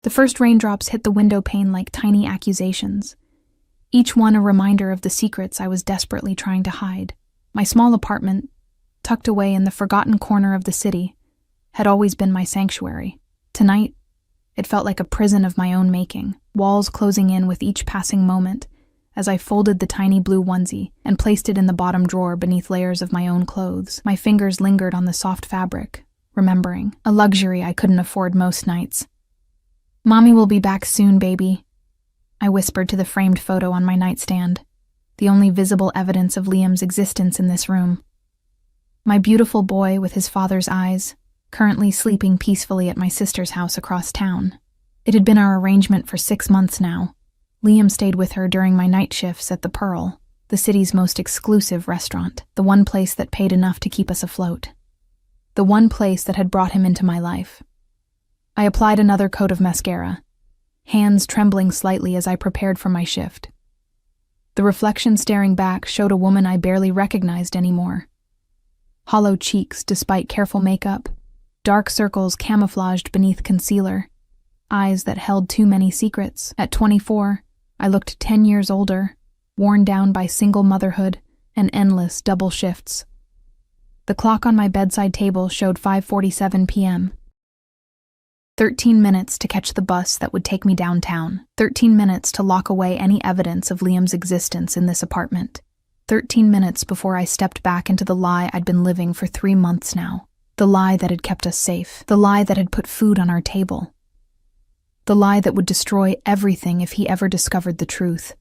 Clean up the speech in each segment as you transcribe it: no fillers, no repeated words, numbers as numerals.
The first raindrops hit the window pane like tiny accusations, each one a reminder of the secrets I was desperately trying to hide. My small apartment, tucked away in the forgotten corner of the city, had always been my sanctuary. Tonight, it felt like a prison of my own making, walls closing in with each passing moment, as I folded the tiny blue onesie and placed it in the bottom drawer beneath layers of my own clothes. My fingers lingered on the soft fabric, remembering, a luxury I couldn't afford most nights. "Mommy will be back soon, baby," I whispered to the framed photo on my nightstand, the only visible evidence of Liam's existence in this room. My beautiful boy with his father's eyes, currently sleeping peacefully at my sister's house across town. It had been our arrangement for 6 months now. Liam stayed with her during my night shifts at the Pearl, the city's most exclusive restaurant, the one place that paid enough to keep us afloat. The one place that had brought him into my life. I applied another coat of mascara, hands trembling slightly as I prepared for my shift. The reflection staring back showed a woman I barely recognized anymore. Hollow cheeks despite careful makeup, dark circles camouflaged beneath concealer, eyes that held too many secrets. At 24, I looked 10 years older, worn down by single motherhood and endless double shifts. The clock on my bedside table showed 5:47 p.m. 13 minutes to catch the bus that would take me downtown. 13 minutes to lock away any evidence of Liam's existence in this apartment. 13 minutes before I stepped back into the lie I'd been living for 3 months now. The lie that had kept us safe. The lie that had put food on our table. The lie that would destroy everything if he ever discovered the truth.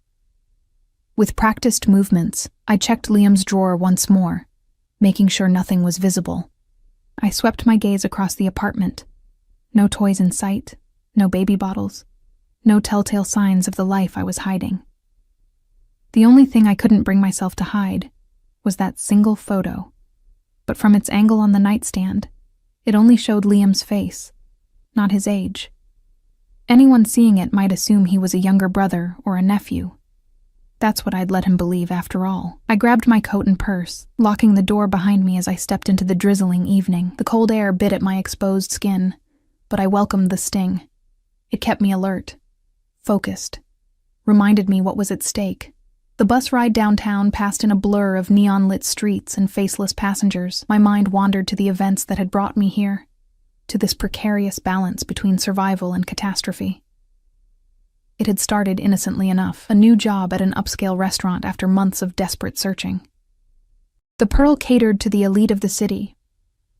With practiced movements, I checked Liam's drawer once more, making sure nothing was visible. I swept my gaze across the apartment. No toys in sight, no baby bottles, no telltale signs of the life I was hiding. The only thing I couldn't bring myself to hide was that single photo, but from its angle on the nightstand, it only showed Liam's face, not his age. Anyone seeing it might assume he was a younger brother or a nephew. That's what I'd let him believe after all. I grabbed my coat and purse, locking the door behind me as I stepped into the drizzling evening. The cold air bit at my exposed skin, but I welcomed the sting. It kept me alert, focused, reminded me what was at stake. The bus ride downtown passed in a blur of neon-lit streets and faceless passengers. My mind wandered to the events that had brought me here, to this precarious balance between survival and catastrophe. It had started innocently enough, a new job at an upscale restaurant after months of desperate searching. The Pearl catered to the elite of the city,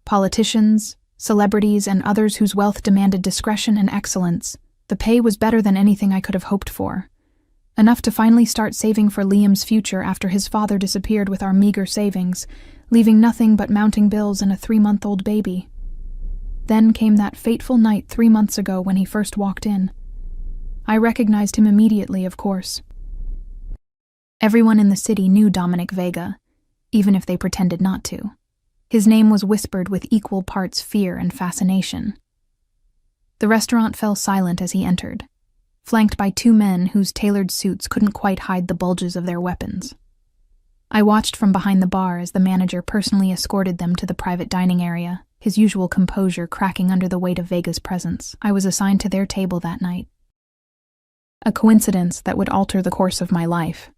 politicians, celebrities, and others whose wealth demanded discretion and excellence. The pay was better than anything I could have hoped for, enough to finally start saving for Liam's future after his father disappeared with our meager savings, leaving nothing but mounting bills and a 3-month-old baby. Then came that fateful night 3 months ago when he first walked in. I recognized him immediately, of course. Everyone in the city knew Dominic Vega, even if they pretended not to. His name was whispered with equal parts fear and fascination. The restaurant fell silent as he entered, flanked by 2 men whose tailored suits couldn't quite hide the bulges of their weapons. I watched from behind the bar as the manager personally escorted them to the private dining area, his usual composure cracking under the weight of Vega's presence. I was assigned to their table that night. A coincidence that would alter the course of my life.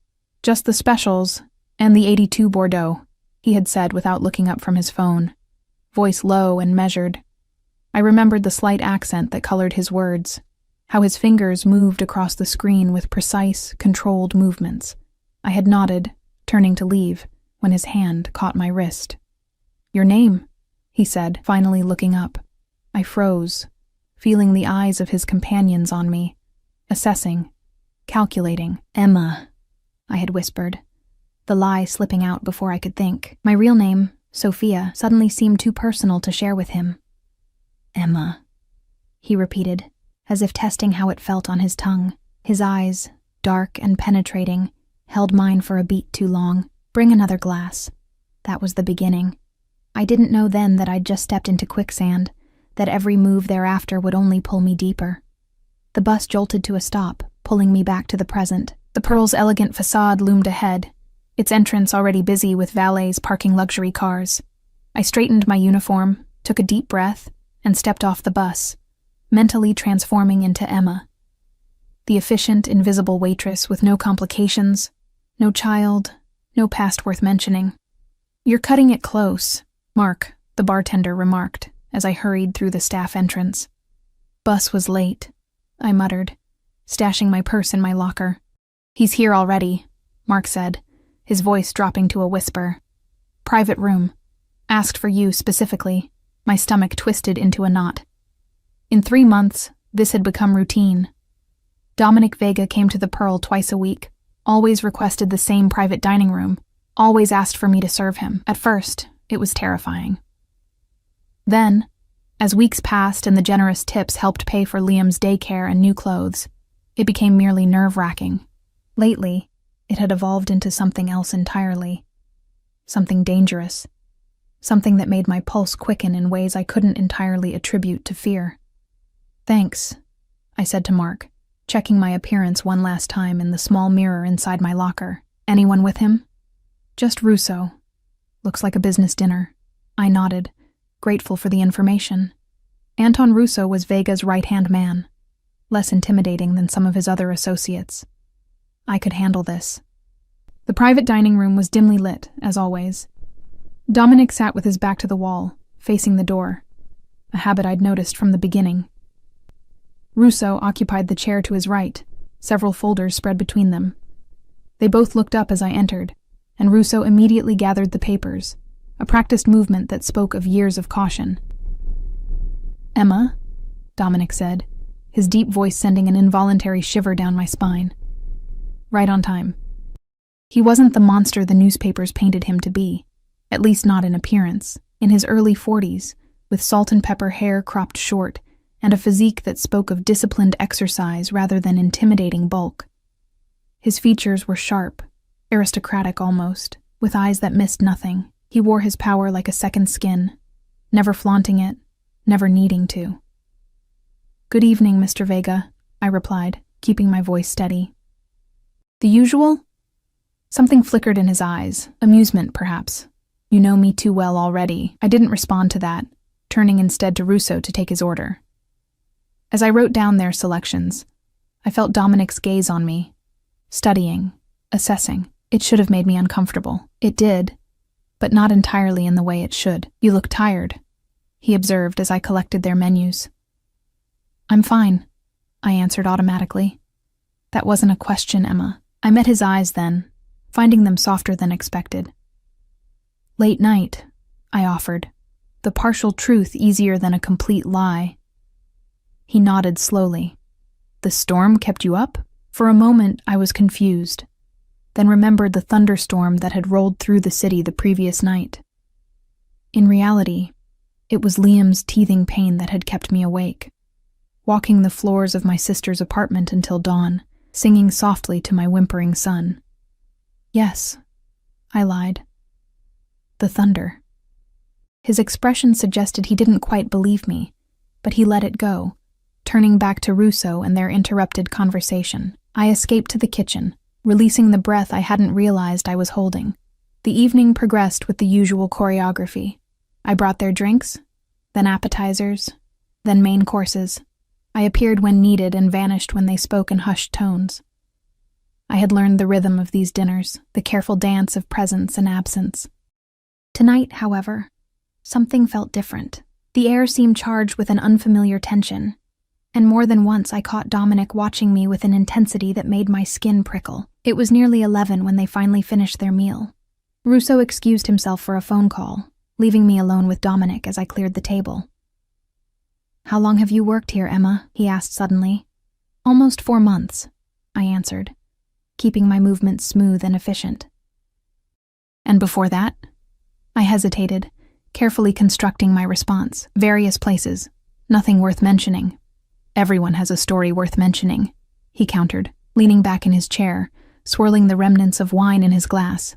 "Just the specials, and the 82 Bordeaux," he had said without looking up from his phone, voice low and measured. I remembered the slight accent that colored his words, how his fingers moved across the screen with precise, controlled movements. I had nodded, turning to leave, when his hand caught my wrist. "Your name," he said, finally looking up. I froze, feeling the eyes of his companions on me, assessing, calculating. "Emma," I had whispered, the lie slipping out before I could think. My real name, Sophia, suddenly seemed too personal to share with him. "Emma," he repeated, as if testing how it felt on his tongue. His eyes, dark and penetrating, held mine for a beat too long. "Bring another glass." That was the beginning. I didn't know then that I'd just stepped into quicksand, that every move thereafter would only pull me deeper. The bus jolted to a stop, pulling me back to the present. The Pearl's elegant facade loomed ahead, its entrance already busy with valets parking luxury cars. I straightened my uniform, took a deep breath, and stepped off the bus. mentally transforming into Emma, the efficient, invisible waitress with no complications, no child, no past worth mentioning. "You're cutting it close," Mark, the bartender, remarked as I hurried through the staff entrance. "Bus was late," I muttered, stashing my purse in my locker. "He's here already," Mark said, his voice dropping to a whisper. "Private room. Asked for you specifically." My stomach twisted into a knot. In 3 months, this had become routine. Dominic Vega came to the Pearl twice a week, always requested the same private dining room, always asked for me to serve him. At first, it was terrifying. Then, as weeks passed and the generous tips helped pay for Liam's daycare and new clothes, it became merely nerve-wracking. Lately, it had evolved into something else entirely. Something dangerous. Something that made my pulse quicken in ways I couldn't entirely attribute to fear. "Thanks," I said to Mark, checking my appearance one last time in the small mirror inside my locker. "Anyone with him?" "Just Russo. Looks like a business dinner." I nodded, grateful for the information. Anton Russo was Vega's right-hand man, less intimidating than some of his other associates. I could handle this. The private dining room was dimly lit, as always. Dominic sat with his back to the wall, facing the door, a habit I'd noticed from the beginning. Russo occupied the chair to his right, several folders spread between them. They both looked up as I entered, and Russo immediately gathered the papers, a practiced movement that spoke of years of caution. "Emma," Dominic said, his deep voice sending an involuntary shiver down my spine. Right on time. He wasn't the monster the newspapers painted him to be, at least not in appearance, in his early 40s, with salt and pepper hair cropped short, and a physique that spoke of disciplined exercise rather than intimidating bulk. His features were sharp, aristocratic almost, with eyes that missed nothing. He wore his power like a second skin, never flaunting it, never needing to. "Good evening, Mr. Vega," I replied, keeping my voice steady. "The usual?" Something flickered in his eyes, amusement perhaps. "You know me too well already." I didn't respond to that, turning instead to Russo to take his order. As I wrote down their selections, I felt Dominic's gaze on me, studying, assessing. It should have made me uncomfortable. It did, but not entirely in the way it should. "You look tired," he observed as I collected their menus. "I'm fine," I answered automatically. "That wasn't a question, Emma." I met his eyes then, finding them softer than expected. "Late night," I offered, the partial truth easier than a complete lie. He nodded slowly. "The storm kept you up?" For a moment, I was confused, then remembered the thunderstorm that had rolled through the city the previous night. In reality, it was Liam's teething pain that had kept me awake, walking the floors of my sister's apartment until dawn, singing softly to my whimpering son. "Yes," I lied. "The thunder." His expression suggested he didn't quite believe me, but he let it go, turning back to Russo and their interrupted conversation. I escaped to the kitchen, releasing the breath I hadn't realized I was holding. The evening progressed with the usual choreography. I brought their drinks, then appetizers, then main courses. I appeared when needed and vanished when they spoke in hushed tones. I had learned the rhythm of these dinners, the careful dance of presence and absence. Tonight, however, something felt different. The air seemed charged with an unfamiliar tension, and more than once I caught Dominic watching me with an intensity that made my skin prickle. It was nearly 11 when they finally finished their meal. Russo excused himself for a phone call, leaving me alone with Dominic as I cleared the table. "How long have you worked here, Emma?" he asked suddenly. "Almost 4 months," I answered, keeping my movements smooth and efficient. "And before that?" I hesitated, carefully constructing my response. "Various places. Nothing worth mentioning." "Everyone has a story worth mentioning," he countered, leaning back in his chair, swirling the remnants of wine in his glass.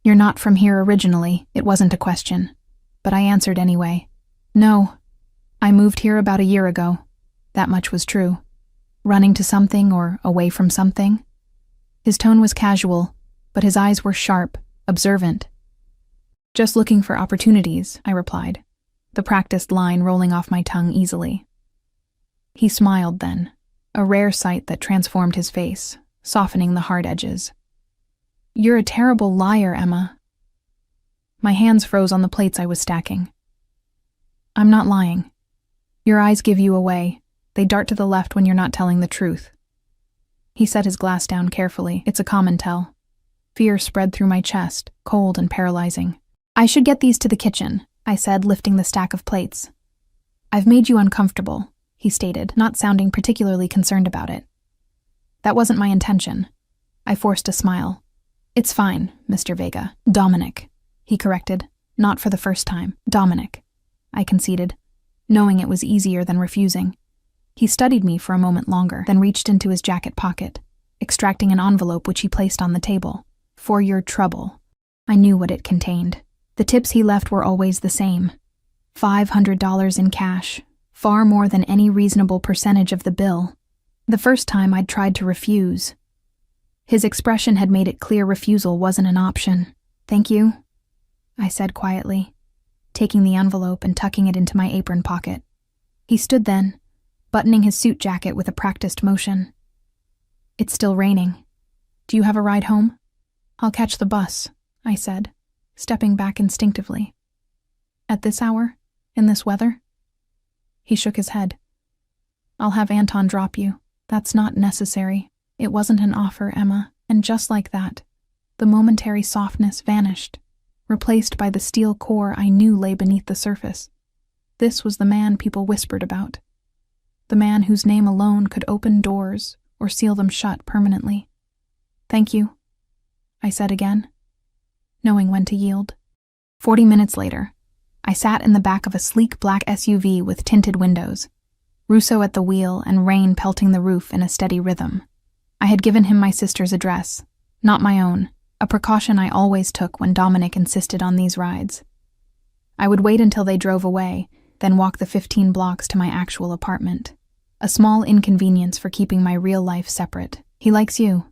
"You're not from here originally," it wasn't a question, but I answered anyway. "No, I moved here about a year ago. That much was true. Running to something or away from something." His tone was casual, but his eyes were sharp, observant. "Just looking for opportunities," I replied, the practiced line rolling off my tongue easily. He smiled then, a rare sight that transformed his face, softening the hard edges. "You're a terrible liar, Emma." My hands froze on the plates I was stacking. "I'm not lying. Your eyes give you away. They dart to the left when you're not telling the truth." He set his glass down carefully. "It's a common tell." Fear spread through my chest, cold and paralyzing. "I should get these to the kitchen," I said, lifting the stack of plates. "I've made you uncomfortable," he stated, not sounding particularly concerned about it. "That wasn't my intention." I forced a smile. "It's fine, Mr. Vega." "Dominic," he corrected, not for the first time. "Dominic," I conceded, knowing it was easier than refusing. He studied me for a moment longer, then reached into his jacket pocket, extracting an envelope which he placed on the table. "For your trouble." I knew what it contained. The tips he left were always the same. $500 in cash, far more than any reasonable percentage of the bill. The first time I'd tried to refuse. His expression had made it clear refusal wasn't an option. "Thank you," I said quietly, taking the envelope and tucking it into my apron pocket. He stood then, buttoning his suit jacket with a practiced motion. "It's still raining. Do you have a ride home?" "I'll catch the bus," I said, stepping back instinctively. "At this hour? In this weather?" He shook his head. "I'll have Anton drop you. That's not necessary." It wasn't an offer, Emma, and just like that, the momentary softness vanished, replaced by the steel core I knew lay beneath the surface. This was the man people whispered about. The man whose name alone could open doors or seal them shut permanently. "Thank you," I said again, knowing when to yield. 40 minutes later, I sat in the back of a sleek black SUV with tinted windows, Russo at the wheel and rain pelting the roof in a steady rhythm. I had given him my sister's address, not my own, a precaution I always took when Dominic insisted on these rides. I would wait until they drove away, then walk the 15 blocks to my actual apartment. A small inconvenience for keeping my real life separate. "He likes you,"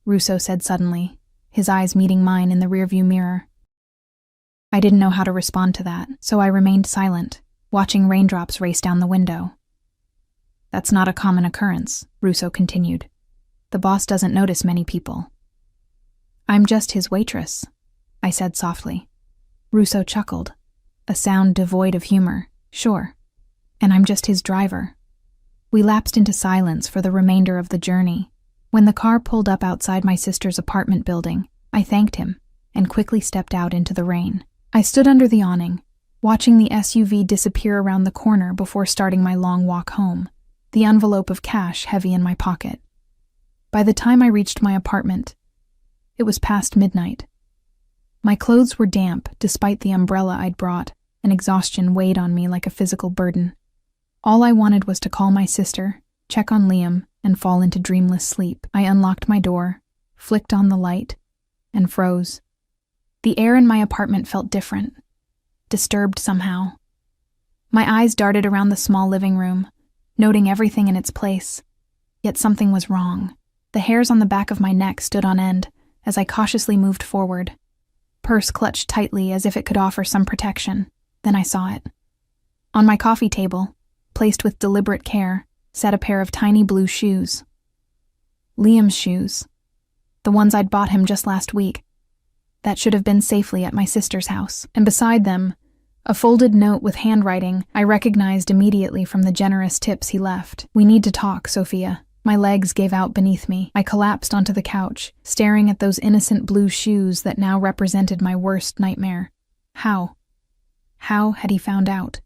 Russo said suddenly, his eyes meeting mine in the rearview mirror. I didn't know how to respond to that, so I remained silent, watching raindrops race down the window. "That's not a common occurrence," Russo continued. "The boss doesn't notice many people." "I'm just his waitress," I said softly. Russo chuckled, a sound devoid of humor. "Sure. And I'm just his driver." We lapsed into silence for the remainder of the journey. When the car pulled up outside my sister's apartment building, I thanked him and quickly stepped out into the rain. I stood under the awning, watching the SUV disappear around the corner before starting my long walk home, the envelope of cash heavy in my pocket. By the time I reached my apartment, it was past midnight. My clothes were damp despite the umbrella I'd brought, and exhaustion weighed on me like a physical burden. All I wanted was to call my sister, check on Liam, and fall into dreamless sleep. I unlocked my door, flicked on the light, and froze. The air in my apartment felt different, disturbed somehow. My eyes darted around the small living room, noting everything in its place. Yet something was wrong. The hairs on the back of my neck stood on end as I cautiously moved forward. Purse clutched tightly as if it could offer some protection. Then I saw it. On my coffee table, placed with deliberate care, sat a pair of tiny blue shoes. Liam's shoes. The ones I'd bought him just last week. That should have been safely at my sister's house. And beside them, a folded note with handwriting I recognized immediately from the generous tips he left. "We need to talk, Sophia." My legs gave out beneath me. I collapsed onto the couch, staring at those innocent blue shoes that now represented my worst nightmare. How had he found out?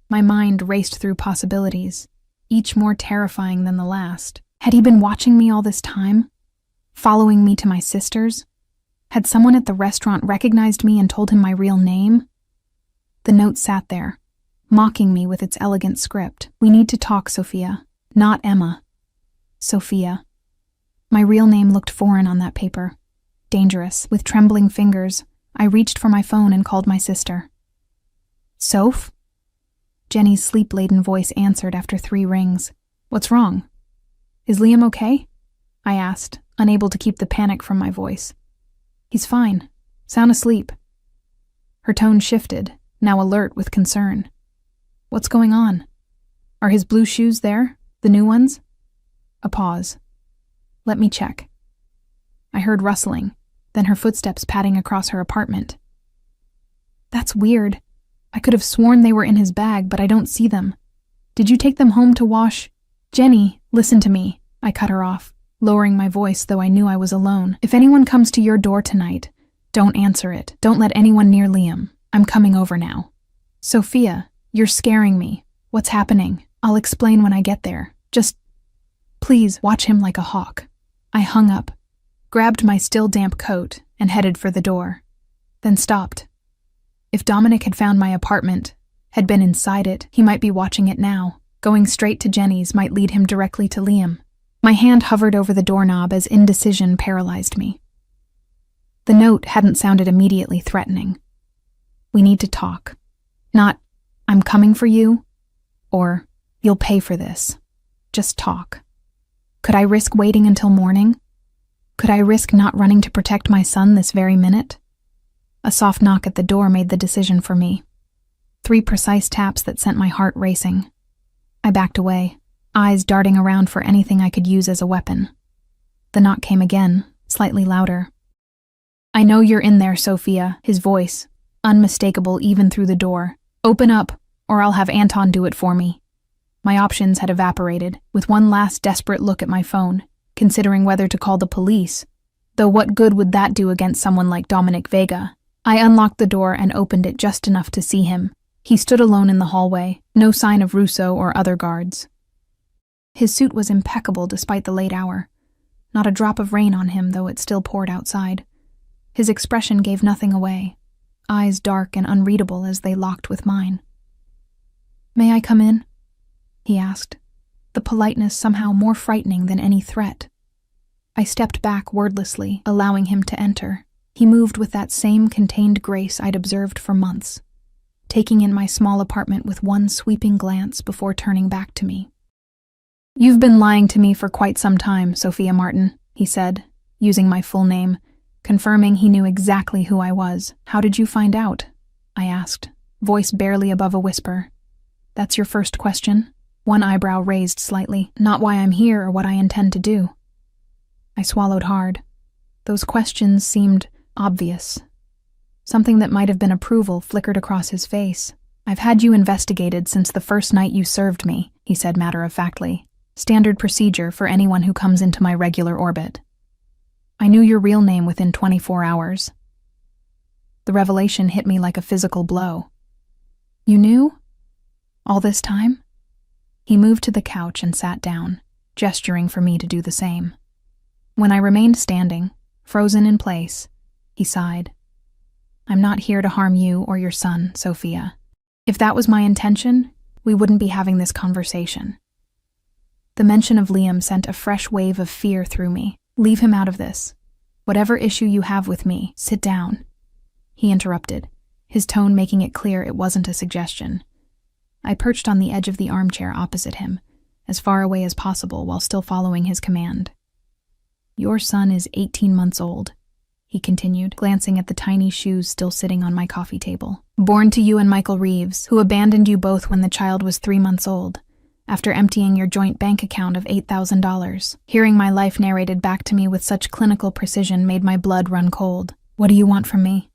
My mind raced through possibilities, each more terrifying than the last. Had he been watching me all this time? Following me to my sister's? Had someone at the restaurant recognized me and told him my real name? The note sat there, mocking me with its elegant script. "We need to talk, Sophia. Not Emma. Sophia." My real name looked foreign on that paper. Dangerous. With trembling fingers, I reached for my phone and called my sister. "Soph?" Jenny's sleep-laden voice answered after 3 rings. "What's wrong? Is Liam okay?" I asked, unable to keep the panic from my voice. "He's fine. Sound asleep." Her tone shifted, now alert with concern. "What's going on? Are his blue shoes there?" The new ones? A pause. Let me check. I heard rustling, then her footsteps padding across her apartment. That's weird. I could have sworn they were in his bag, but I don't see them. Did you take them home to wash? Jenny, listen to me. I cut her off, lowering my voice, though I knew I was alone. If anyone comes to your door tonight, don't answer it. Don't let anyone near Liam. I'm coming over now. Sophia, you're scaring me. What's happening? I'll explain when I get there. Just, please, watch him like a hawk. I hung up, grabbed my still damp coat, and headed for the door. Then stopped. If Dominic had found my apartment, had been inside it, he might be watching it now. Going straight to Jenny's might lead him directly to Liam. My hand hovered over the doorknob as indecision paralyzed me. The note hadn't sounded immediately threatening. We need to talk. Not, I'm coming for you, or you'll pay for this. Just talk. Could I risk waiting until morning? Could I risk not running to protect my son this very minute? A soft knock at the door made the decision for me. 3 precise taps that sent my heart racing. I backed away, eyes darting around for anything I could use as a weapon. The knock came again, slightly louder. I know you're in there, Sophia, his voice, unmistakable even through the door. Open up, or I'll have Anton do it for me. My options had evaporated, with one last desperate look at my phone, considering whether to call the police. Though what good would that do against someone like Dominic Vega? I unlocked the door and opened it just enough to see him. He stood alone in the hallway, no sign of Russo or other guards. His suit was impeccable despite the late hour. Not a drop of rain on him, though it still poured outside. His expression gave nothing away, eyes dark and unreadable as they locked with mine. May I come in? He asked, the politeness somehow more frightening than any threat. I stepped back wordlessly, allowing him to enter. He moved with that same contained grace I'd observed for months, taking in my small apartment with one sweeping glance before turning back to me. You've been lying to me for quite some time, Sophia Martin, he said, using my full name, confirming he knew exactly who I was. How did you find out? I asked, voice barely above a whisper. That's your first question? One eyebrow raised slightly. Not why I'm here or what I intend to do. I swallowed hard. Those questions seemed obvious. Something that might have been approval flickered across his face. I've had you investigated since the first night you served me, he said matter-of-factly. Standard procedure for anyone who comes into my regular orbit. I knew your real name within 24 hours. The revelation hit me like a physical blow. You knew? All this time? He moved to the couch and sat down, gesturing for me to do the same. When I remained standing, frozen in place, he sighed. I'm not here to harm you or your son, Sophia. If that was my intention, we wouldn't be having this conversation. The mention of Liam sent a fresh wave of fear through me. Leave him out of this. Whatever issue you have with me, sit down. He interrupted, his tone making it clear it wasn't a suggestion. I perched on the edge of the armchair opposite him, as far away as possible while still following his command. Your son is 18 months old, he continued, glancing at the tiny shoes still sitting on my coffee table. Born to you and Michael Reeves, who abandoned you both when the child was 3 months old, after emptying your joint bank account of $8,000. Hearing my life narrated back to me with such clinical precision made my blood run cold. What do you want from me?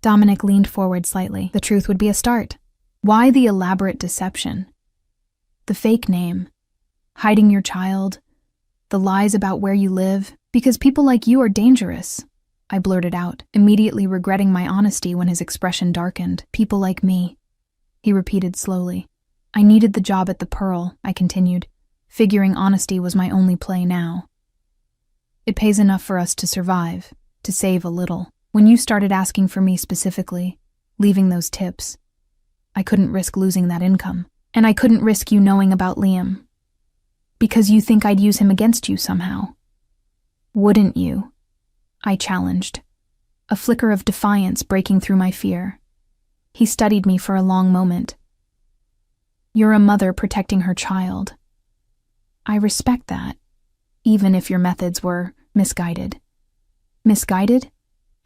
Dominic leaned forward slightly. The truth would be a start. Why the elaborate deception? The fake name, hiding your child, the lies about where you live, because people like you are dangerous, I blurted out, immediately regretting my honesty when his expression darkened. People like me, he repeated slowly. I needed the job at the Pearl, I continued, figuring honesty was my only play now. It pays enough for us to survive, to save a little. When you started asking for me specifically, leaving those tips, I couldn't risk losing that income. And I couldn't risk you knowing about Liam. Because you think I'd use him against you somehow. Wouldn't you? I challenged, a flicker of defiance breaking through my fear. He studied me for a long moment. You're a mother protecting her child. I respect that, even if your methods were misguided. Misguided?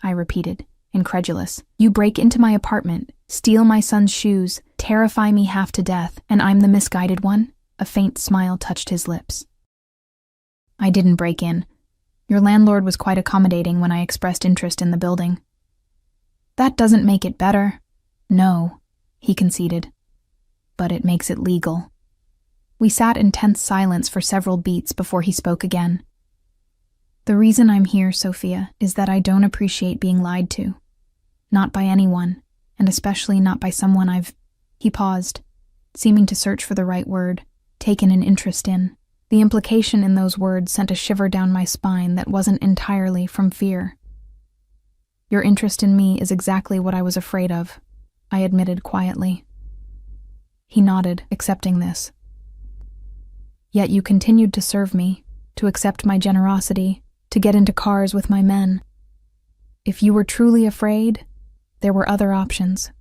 I repeated, incredulous. You break into my apartment, steal my son's shoes, terrify me half to death, and I'm the misguided one? A faint smile touched his lips. I didn't break in. Your landlord was quite accommodating when I expressed interest in the building. That doesn't make it better. No, he conceded. But it makes it legal. We sat in tense silence for several beats before he spoke again. The reason I'm here, Sophia, is that I don't appreciate being lied to. Not by anyone, and especially not by someone I've... He paused, seeming to search for the right word, taken an interest in. The implication in those words sent a shiver down my spine that wasn't entirely from fear. Your interest in me is exactly what I was afraid of, I admitted quietly. He nodded, accepting this. Yet you continued to serve me, to accept my generosity, to get into cars with my men. If you were truly afraid, there were other options.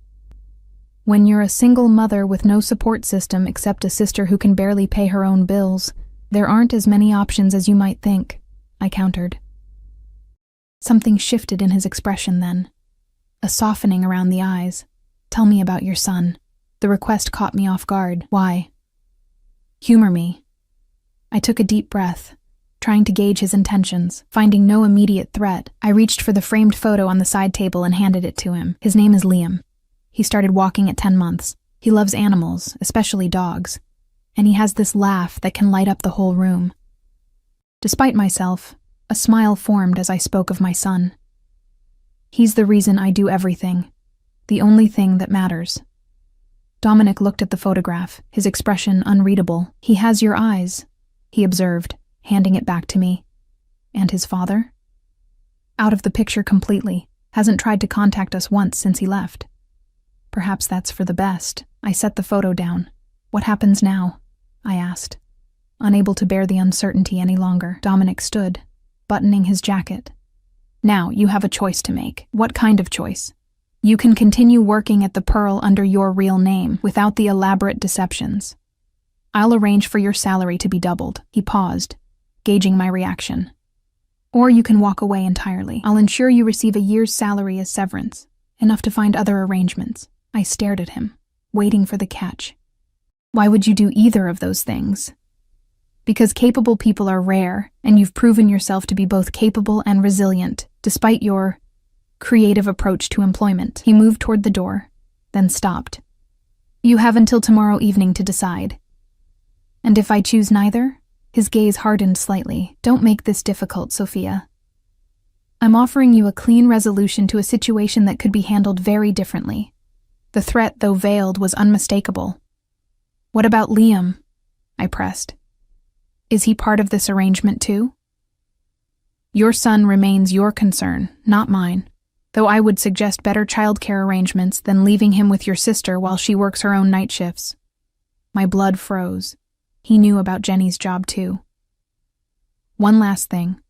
When you're a single mother with no support system except a sister who can barely pay her own bills, there aren't as many options as you might think, I countered. Something shifted in his expression then. A softening around the eyes. Tell me about your son. The request caught me off guard. Why? Humor me. I took a deep breath, trying to gauge his intentions. Finding no immediate threat, I reached for the framed photo on the side table and handed it to him. His name is Liam. He started walking at 10 months. He loves animals, especially dogs. And he has this laugh that can light up the whole room. Despite myself, a smile formed as I spoke of my son. He's the reason I do everything. The only thing that matters. Dominic looked at the photograph, his expression unreadable. He has your eyes, he observed, handing it back to me. And his father? Out of the picture completely. Hasn't tried to contact us once since he left. Perhaps that's for the best. I set the photo down. What happens now? I asked. Unable to bear the uncertainty any longer, Dominic stood, buttoning his jacket. Now, you have a choice to make. What kind of choice? You can continue working at the Pearl under your real name, without the elaborate deceptions. I'll arrange for your salary to be doubled. He paused, gauging my reaction. Or you can walk away entirely. I'll ensure you receive a year's salary as severance, enough to find other arrangements. I stared at him, waiting for the catch. Why would you do either of those things? Because capable people are rare, and you've proven yourself to be both capable and resilient, despite your creative approach to employment. He moved toward the door, then stopped. You have until tomorrow evening to decide. And if I choose neither? His gaze hardened slightly. Don't make this difficult, Sophia. I'm offering you a clean resolution to a situation that could be handled very differently. The threat, though veiled, was unmistakable. What about Liam? I pressed. Is he part of this arrangement too? Your son remains your concern, not mine, though I would suggest better childcare arrangements than leaving him with your sister while she works her own night shifts. My blood froze. He knew about Jenny's job too. One last thing,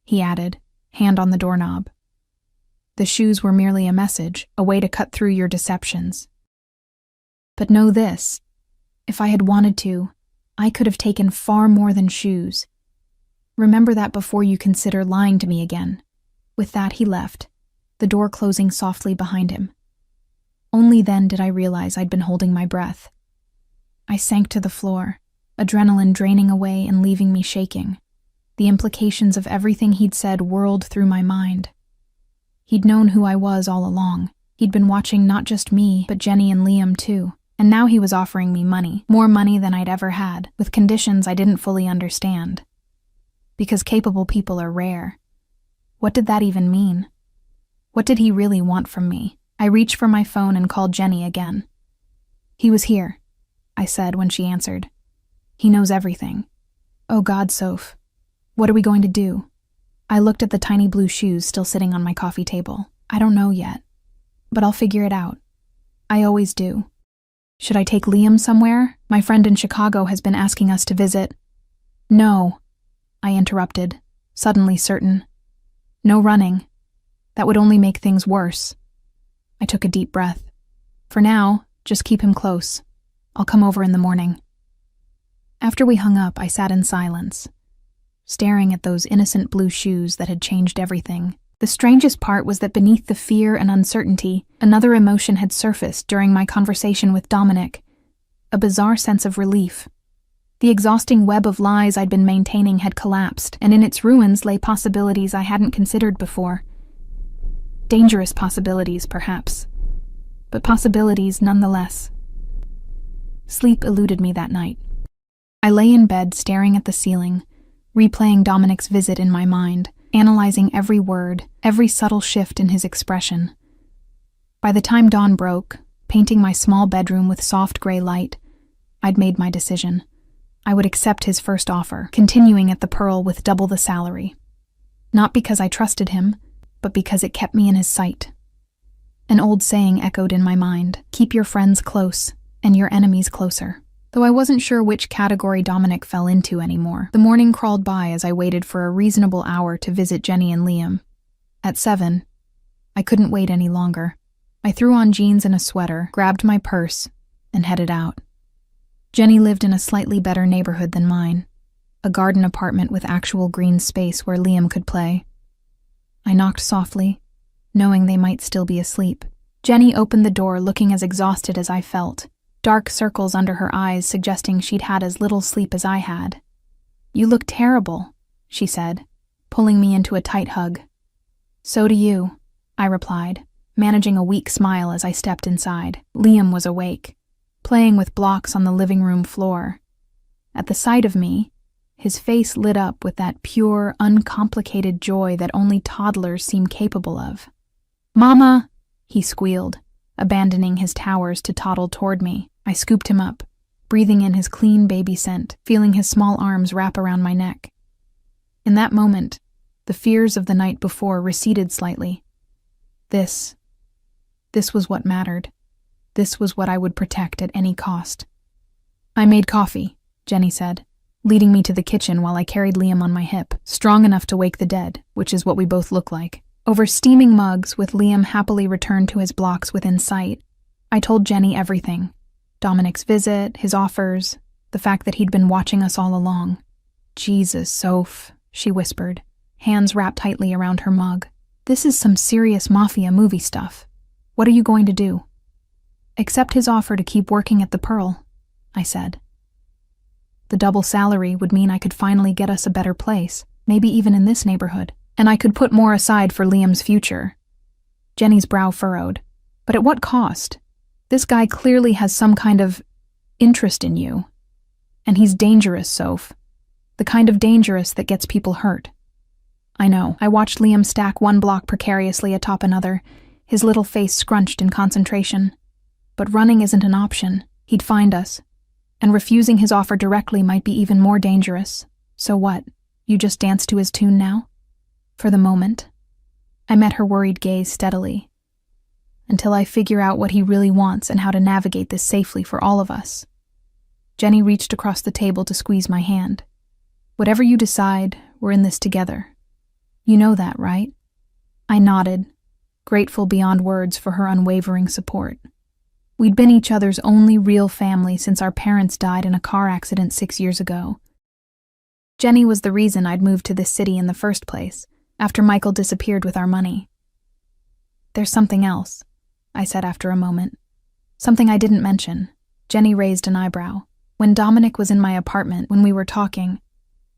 he added, hand on the doorknob. The shoes were merely a message, a way to cut through your deceptions. But know this, if I had wanted to, I could have taken far more than shoes. Remember that before you consider lying to me again. With that, he left, the door closing softly behind him. Only then did I realize I'd been holding my breath. I sank to the floor, adrenaline draining away and leaving me shaking. The implications of everything he'd said whirled through my mind. He'd known who I was all along. He'd been watching not just me, but Jenny and Liam too. And now he was offering me money, more money than I'd ever had, with conditions I didn't fully understand. Because capable people are rare. What did that even mean? What did he really want from me? I reached for my phone and called Jenny again. He was here, I said when she answered. He knows everything. Oh God, Soph. What are we going to do? I looked at the tiny blue shoes still sitting on my coffee table. I don't know yet, but I'll figure it out. I always do. Should I take Liam somewhere? My friend in Chicago has been asking us to visit. No, I interrupted, suddenly certain. No running. That would only make things worse. I took a deep breath. For now, just keep him close. I'll come over in the morning. After we hung up, I sat in silence, staring at those innocent blue shoes that had changed everything. The strangest part was that beneath the fear and uncertainty, another emotion had surfaced during my conversation with Dominic, a bizarre sense of relief. The exhausting web of lies I'd been maintaining had collapsed, and in its ruins lay possibilities I hadn't considered before. Dangerous possibilities, perhaps, but possibilities nonetheless. Sleep eluded me that night. I lay in bed staring at the ceiling, replaying Dominic's visit in my mind, analyzing every word, every subtle shift in his expression. By the time dawn broke, painting my small bedroom with soft gray light, I'd made my decision. I would accept his first offer, continuing at the Pearl with double the salary. Not because I trusted him, but because it kept me in his sight. An old saying echoed in my mind: keep your friends close, and your enemies closer. Though I wasn't sure which category Dominic fell into anymore, the morning crawled by as I waited for a reasonable hour to visit Jenny and Liam. At 7, I couldn't wait any longer. I threw on jeans and a sweater, grabbed my purse, and headed out. Jenny lived in a slightly better neighborhood than mine, a garden apartment with actual green space where Liam could play. I knocked softly, knowing they might still be asleep. Jenny opened the door looking as exhausted as I felt, dark circles under her eyes suggesting she'd had as little sleep as I had. "You look terrible," she said, pulling me into a tight hug. "So do you," I replied, managing a weak smile as I stepped inside. Liam was awake, playing with blocks on the living room floor. At the sight of me, his face lit up with that pure, uncomplicated joy that only toddlers seem capable of. "Mama!" he squealed, abandoning his towers to toddle toward me. I scooped him up, breathing in his clean baby scent, feeling his small arms wrap around my neck. In that moment, the fears of the night before receded slightly. This was what mattered. This was what I would protect at any cost. "I made coffee," Jenny said, leading me to the kitchen while I carried Liam on my hip, strong enough to wake the dead, which is what we both look like. Over steaming mugs, with Liam happily returned to his blocks within sight, I told Jenny everything. Dominic's visit, his offers, the fact that he'd been watching us all along. "Jesus, Soph," she whispered, hands wrapped tightly around her mug. "This is some serious Mafia movie stuff. What are you going to do?" "Accept his offer to keep working at the Pearl," I said. The double salary would mean I could finally get us a better place, maybe even in this neighborhood, and I could put more aside for Liam's future. Jenny's brow furrowed. "But at what cost? This guy clearly has some kind of interest in you. And he's dangerous, Soph. The kind of dangerous that gets people hurt." I know. I watched Liam stack one block precariously atop another, his little face scrunched in concentration. But running isn't an option. He'd find us. And refusing his offer directly might be even more dangerous. So what? You just dance to his tune now? For the moment. I met her worried gaze steadily. Until I figure out what he really wants and how to navigate this safely for all of us. Jenny reached across the table to squeeze my hand. "Whatever you decide, we're in this together. You know that, right?" I nodded, grateful beyond words for her unwavering support. We'd been each other's only real family since our parents died in a car accident 6 years ago. Jenny was the reason I'd moved to this city in the first place, after Michael disappeared with our money. "There's something else," I said after a moment. "Something I didn't mention." Jenny raised an eyebrow. "When Dominic was in my apartment, when we were talking,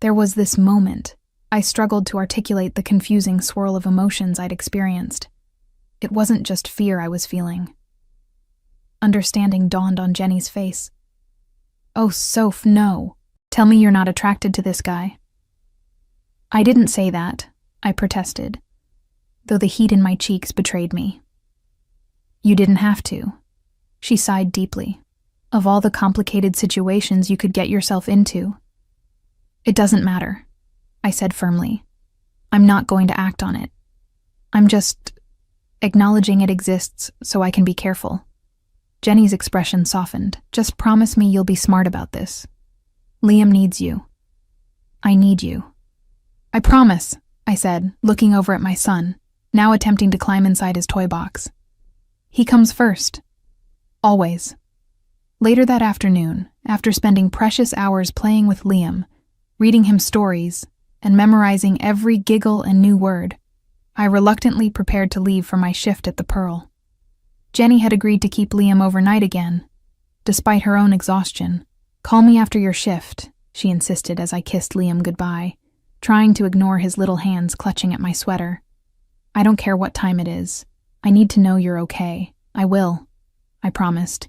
there was this moment." I struggled to articulate the confusing swirl of emotions I'd experienced. It wasn't just fear I was feeling. Understanding dawned on Jenny's face. "Oh, Soph, no. Tell me you're not attracted to this guy." "I didn't say that," I protested, though the heat in my cheeks betrayed me. "You didn't have to." She sighed deeply. "Of all the complicated situations you could get yourself into." "It doesn't matter," I said firmly. "I'm not going to act on it. I'm just acknowledging it exists so I can be careful." Jenny's expression softened. "Just promise me you'll be smart about this. Liam needs you. I need you." "I promise," I said, looking over at my son, now attempting to climb inside his toy box. "He comes first. Always." Later that afternoon, after spending precious hours playing with Liam, reading him stories, and memorizing every giggle and new word, I reluctantly prepared to leave for my shift at the Pearl. Jenny had agreed to keep Liam overnight again, despite her own exhaustion, Call me after your shift, she insisted as I kissed Liam goodbye, trying to ignore his little hands clutching at my sweater. I don't care what time it is. I need to know you're okay. I will, I promised,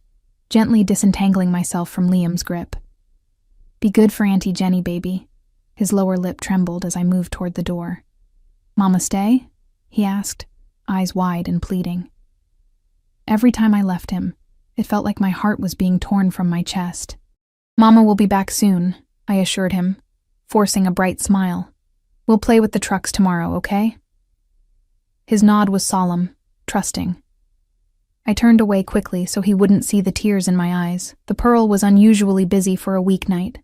gently disentangling myself from Liam's grip. Be good for Auntie Jenny, baby. His lower lip trembled as I moved toward the door. Mama stay? He asked, eyes wide and pleading. Every time I left him, it felt like my heart was being torn from my chest. Mama will be back soon, I assured him, forcing a bright smile. We'll play with the trucks tomorrow, okay? His nod was solemn, trusting. I turned away quickly so he wouldn't see the tears in my eyes. The Pearl was unusually busy for a weeknight.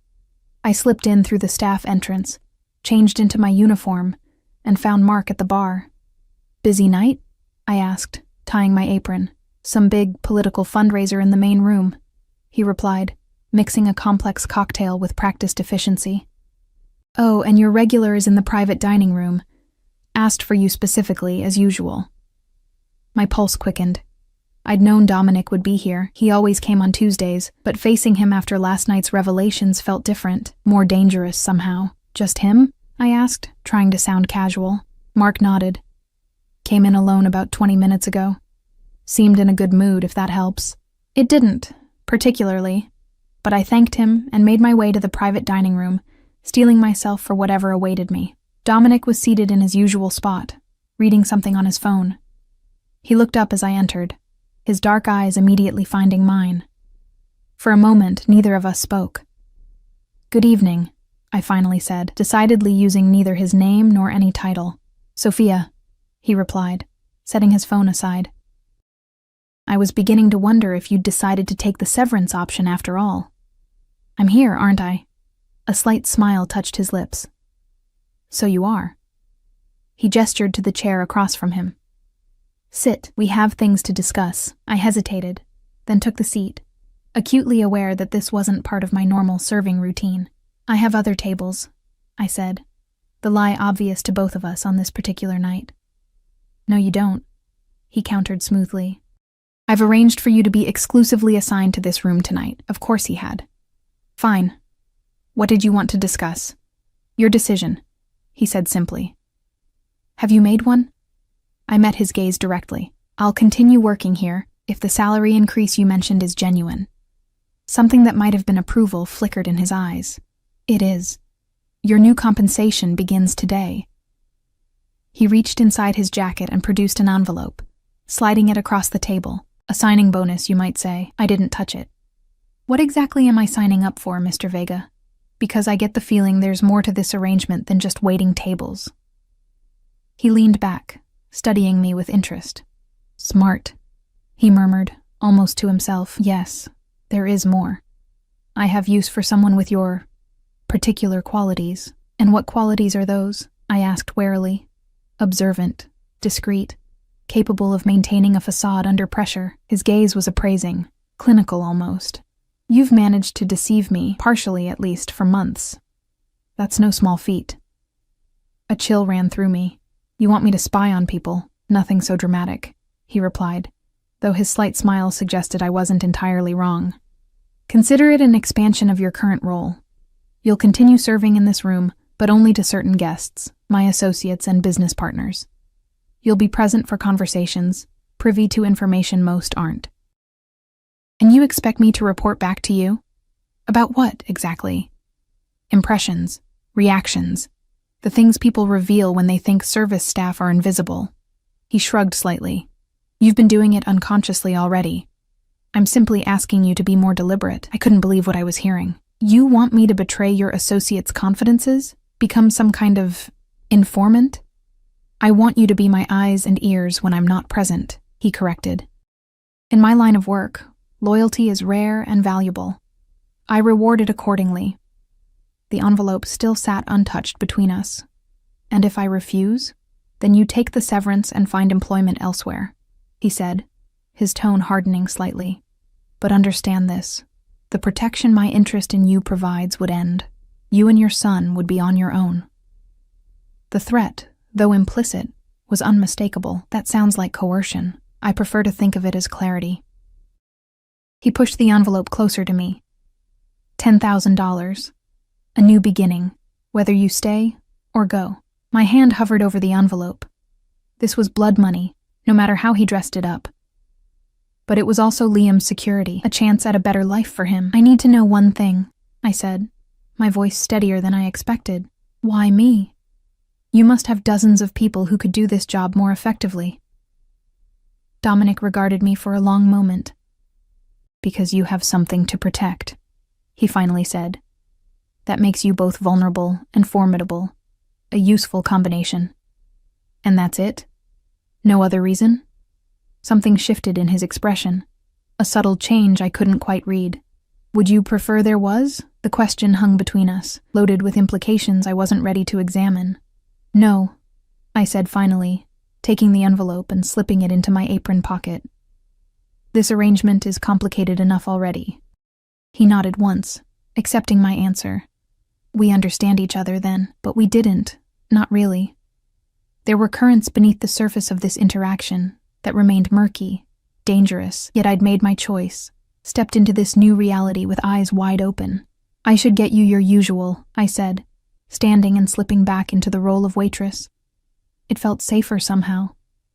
I slipped in through the staff entrance, changed into my uniform, and found Mark at the bar. Busy night? I asked, tying my apron. Some big political fundraiser in the main room, he replied, mixing a complex cocktail with practiced efficiency. Oh, and your regular is in the private dining room. Asked for you specifically, as usual. My pulse quickened. I'd known Dominic would be here. He always came on Tuesdays, but facing him after last night's revelations felt different, more dangerous somehow. Just him? I asked, trying to sound casual. Mark nodded. Came in alone about 20 minutes ago. Seemed in a good mood, if that helps. It didn't, particularly, but I thanked him and made my way to the private dining room, steeling myself for whatever awaited me. Dominic was seated in his usual spot, reading something on his phone. He looked up as I entered, his dark eyes immediately finding mine. For a moment, neither of us spoke. Good evening, I finally said, decidedly using neither his name nor any title. Sophia, he replied, setting his phone aside. I was beginning to wonder if you'd decided to take the severance option after all. I'm here, aren't I? A slight smile touched his lips. So you are. He gestured to the chair across from him. Sit, we have things to discuss. I hesitated, then took the seat, acutely aware that this wasn't part of my normal serving routine. I have other tables, I said, the lie obvious to both of us on this particular night. No, you don't, he countered smoothly. I've arranged for you to be exclusively assigned to this room tonight. Of course he had. Fine. What did you want to discuss? Your decision, he said simply. Have you made one? I met his gaze directly. I'll continue working here if the salary increase you mentioned is genuine. Something that might have been approval flickered in his eyes. It is. Your new compensation begins today. He reached inside his jacket and produced an envelope, sliding it across the table. A signing bonus, you might say. I didn't touch it. What exactly am I signing up for, Mr. Vega? Because I get the feeling there's more to this arrangement than just waiting tables. He leaned back, studying me with interest. Smart, he murmured, almost to himself. Yes, there is more. I have use for someone with your particular qualities. And what qualities are those? I asked warily. Observant, discreet, capable of maintaining a facade under pressure. His gaze was appraising, clinical almost. You've managed to deceive me, partially at least, for months. That's no small feat. A chill ran through me. You want me to spy on people? Nothing so dramatic, he replied, though his slight smile suggested I wasn't entirely wrong. Consider it an expansion of your current role. You'll continue serving in this room, but only to certain guests, my associates and business partners. You'll be present for conversations, privy to information most aren't. And you expect me to report back to you? About what, exactly? Impressions, reactions, the things people reveal when they think service staff are invisible. He shrugged slightly. You've been doing it unconsciously already. I'm simply asking you to be more deliberate. I couldn't believe what I was hearing. You want me to betray your associates' confidences? Become some kind of informant? I want you to be my eyes and ears when I'm not present, he corrected. In my line of work, loyalty is rare and valuable. I reward it accordingly. The envelope still sat untouched between us. And if I refuse, then you take the severance and find employment elsewhere, he said, his tone hardening slightly. But understand this. The protection my interest in you provides would end. You and your son would be on your own. The threat, though implicit, was unmistakable. That sounds like coercion. I prefer to think of it as clarity. He pushed the envelope closer to me. $10,000. A new beginning, whether you stay or go. My hand hovered over the envelope. This was blood money, no matter how he dressed it up. But it was also Liam's security, a chance at a better life for him. I need to know one thing, I said, my voice steadier than I expected. Why me? You must have dozens of people who could do this job more effectively. Dominic regarded me for a long moment. Because you have something to protect, he finally said. That makes you both vulnerable and formidable. A useful combination. And that's it? No other reason? Something shifted in his expression. A subtle change I couldn't quite read. Would you prefer there was? The question hung between us, loaded with implications I wasn't ready to examine. No, I said finally, taking the envelope and slipping it into my apron pocket. This arrangement is complicated enough already. He nodded once, accepting my answer. We understand each other then, but we didn't. Not really. There were currents beneath the surface of this interaction that remained murky, dangerous, yet I'd made my choice, stepped into this new reality with eyes wide open. I should get you your usual, I said, standing and slipping back into the role of waitress. It felt safer somehow,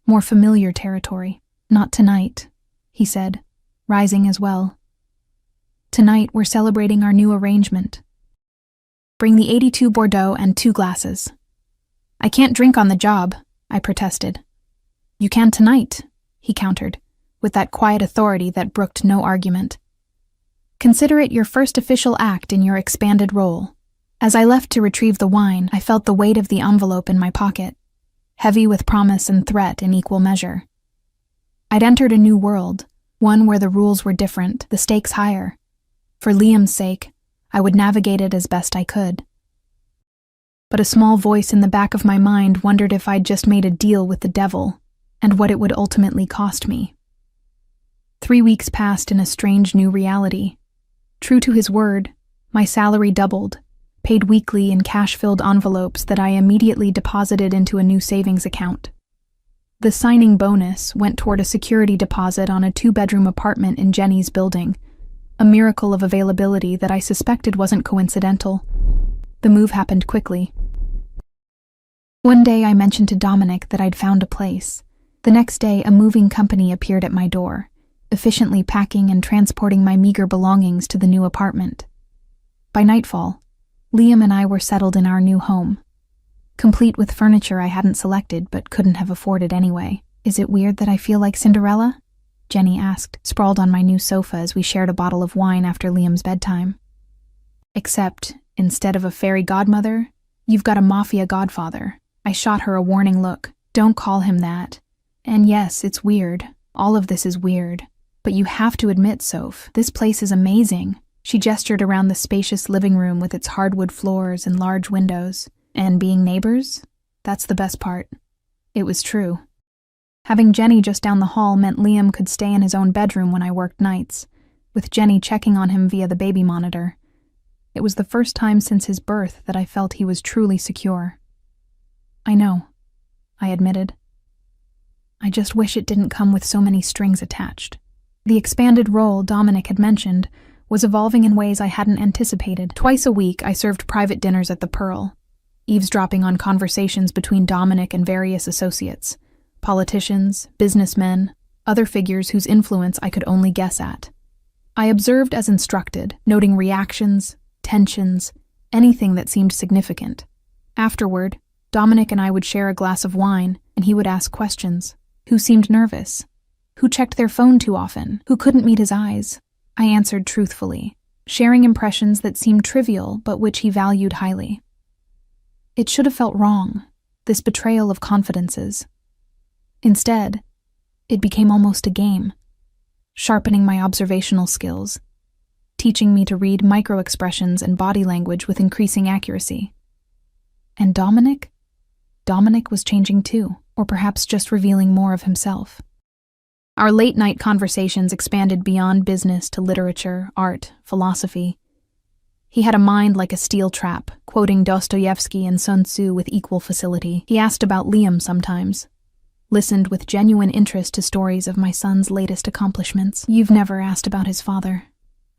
more familiar territory. Not tonight, he said, rising as well. Tonight we're celebrating our new arrangement. Bring the 82 Bordeaux and 2 glasses. I can't drink on the job, I protested. You can tonight, he countered, with that quiet authority that brooked no argument. Consider it your first official act in your expanded role. As I left to retrieve the wine, I felt the weight of the envelope in my pocket, heavy with promise and threat in equal measure. I'd entered a new world, one where the rules were different, the stakes higher. For Liam's sake, I would navigate it as best I could. But a small voice in the back of my mind wondered if I'd just made a deal with the devil, and what it would ultimately cost me. 3 weeks passed in a strange new reality. True to his word, my salary doubled, paid weekly in cash-filled envelopes that I immediately deposited into a new savings account. The signing bonus went toward a security deposit on a 2-bedroom apartment in Jenny's building, a miracle of availability that I suspected wasn't coincidental. The move happened quickly. One day I mentioned to Dominic that I'd found a place. The next day a moving company appeared at my door, efficiently packing and transporting my meager belongings to the new apartment. By nightfall, Liam and I were settled in our new home, complete with furniture I hadn't selected but couldn't have afforded anyway. Is it weird that I feel like Cinderella? Jenny asked, sprawled on my new sofa as we shared a bottle of wine after Liam's bedtime. Except, instead of a fairy godmother, you've got a Mafia godfather. I shot her a warning look. Don't call him that. And yes, it's weird. All of this is weird. But you have to admit, Soph, this place is amazing. She gestured around the spacious living room with its hardwood floors and large windows. And being neighbors? That's the best part. It was true. Having Jenny just down the hall meant Liam could stay in his own bedroom when I worked nights, with Jenny checking on him via the baby monitor. It was the first time since his birth that I felt he was truly secure. I know, I admitted. I just wish it didn't come with so many strings attached. The expanded role Dominic had mentioned was evolving in ways I hadn't anticipated. Twice a week, I served private dinners at the Pearl, eavesdropping on conversations between Dominic and various associates, politicians, businessmen, other figures whose influence I could only guess at. I observed as instructed, noting reactions, tensions, anything that seemed significant. Afterward, Dominic and I would share a glass of wine, and he would ask questions. Who seemed nervous? Who checked their phone too often? Who couldn't meet his eyes? I answered truthfully, sharing impressions that seemed trivial but which he valued highly. It should have felt wrong, this betrayal of confidences. Instead, it became almost a game, sharpening my observational skills, teaching me to read micro-expressions and body language with increasing accuracy. And Dominic was changing too, or perhaps just revealing more of himself. Our late-night conversations expanded beyond business to literature, art, philosophy. He had a mind like a steel trap, quoting Dostoevsky and Sun Tzu with equal facility. He asked about Liam sometimes, listened with genuine interest to stories of my son's latest accomplishments. You've never asked about his father,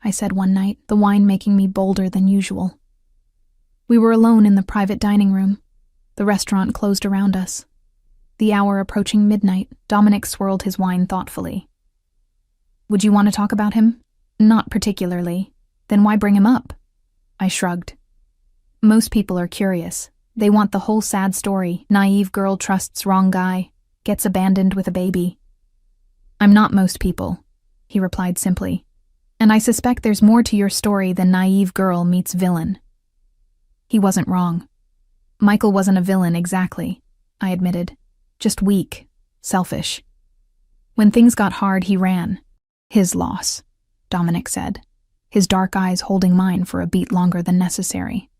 I said one night, the wine making me bolder than usual. We were alone in the private dining room. The restaurant closed around us. The hour approaching midnight, Dominic swirled his wine thoughtfully. Would you want to talk about him? Not particularly. Then why bring him up? I shrugged. Most people are curious. They want the whole sad story. Naive girl trusts wrong guy, gets abandoned with a baby. I'm not most people, he replied simply. And I suspect there's more to your story than naive girl meets villain. He wasn't wrong. Michael wasn't a villain exactly, I admitted. Just weak, selfish. When things got hard, he ran. His loss, Dominic said, his dark eyes holding mine for a beat longer than necessary.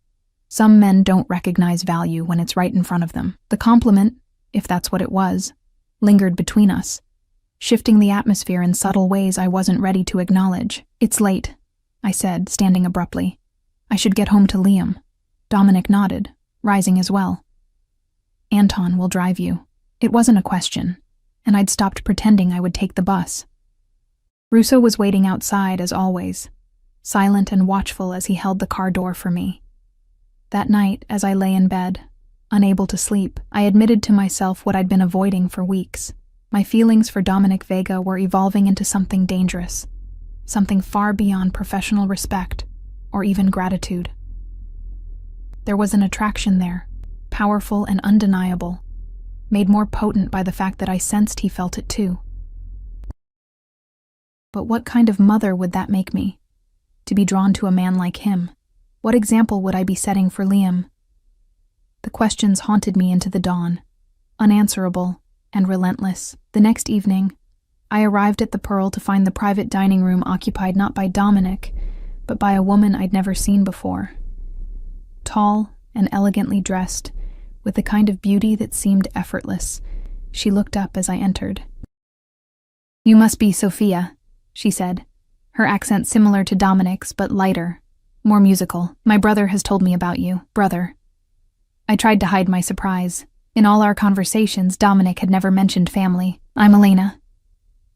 Some men don't recognize value when it's right in front of them. The compliment, if that's what it was, lingered between us, shifting the atmosphere in subtle ways I wasn't ready to acknowledge. It's late, I said, standing abruptly. I should get home to Liam. Dominic nodded, rising as well. Anton will drive you. It wasn't a question, and I'd stopped pretending I would take the bus. Russo was waiting outside as always, silent and watchful as he held the car door for me. That night, as I lay in bed, unable to sleep, I admitted to myself what I'd been avoiding for weeks. My feelings for Dominic Vega were evolving into something dangerous, something far beyond professional respect or even gratitude. There was an attraction there, powerful and undeniable, made more potent by the fact that I sensed he felt it too. But what kind of mother would that make me? To be drawn to a man like him? What example would I be setting for Liam? The questions haunted me into the dawn, unanswerable and relentless. The next evening, I arrived at the Pearl to find the private dining room occupied not by Dominic, but by a woman I'd never seen before. Tall and elegantly dressed, with the kind of beauty that seemed effortless, she looked up as I entered. You must be Sophia, she said, her accent similar to Dominic's but lighter, more musical. My brother has told me about you, brother. I tried to hide my surprise. In all our conversations, Dominic had never mentioned family. I'm Elena,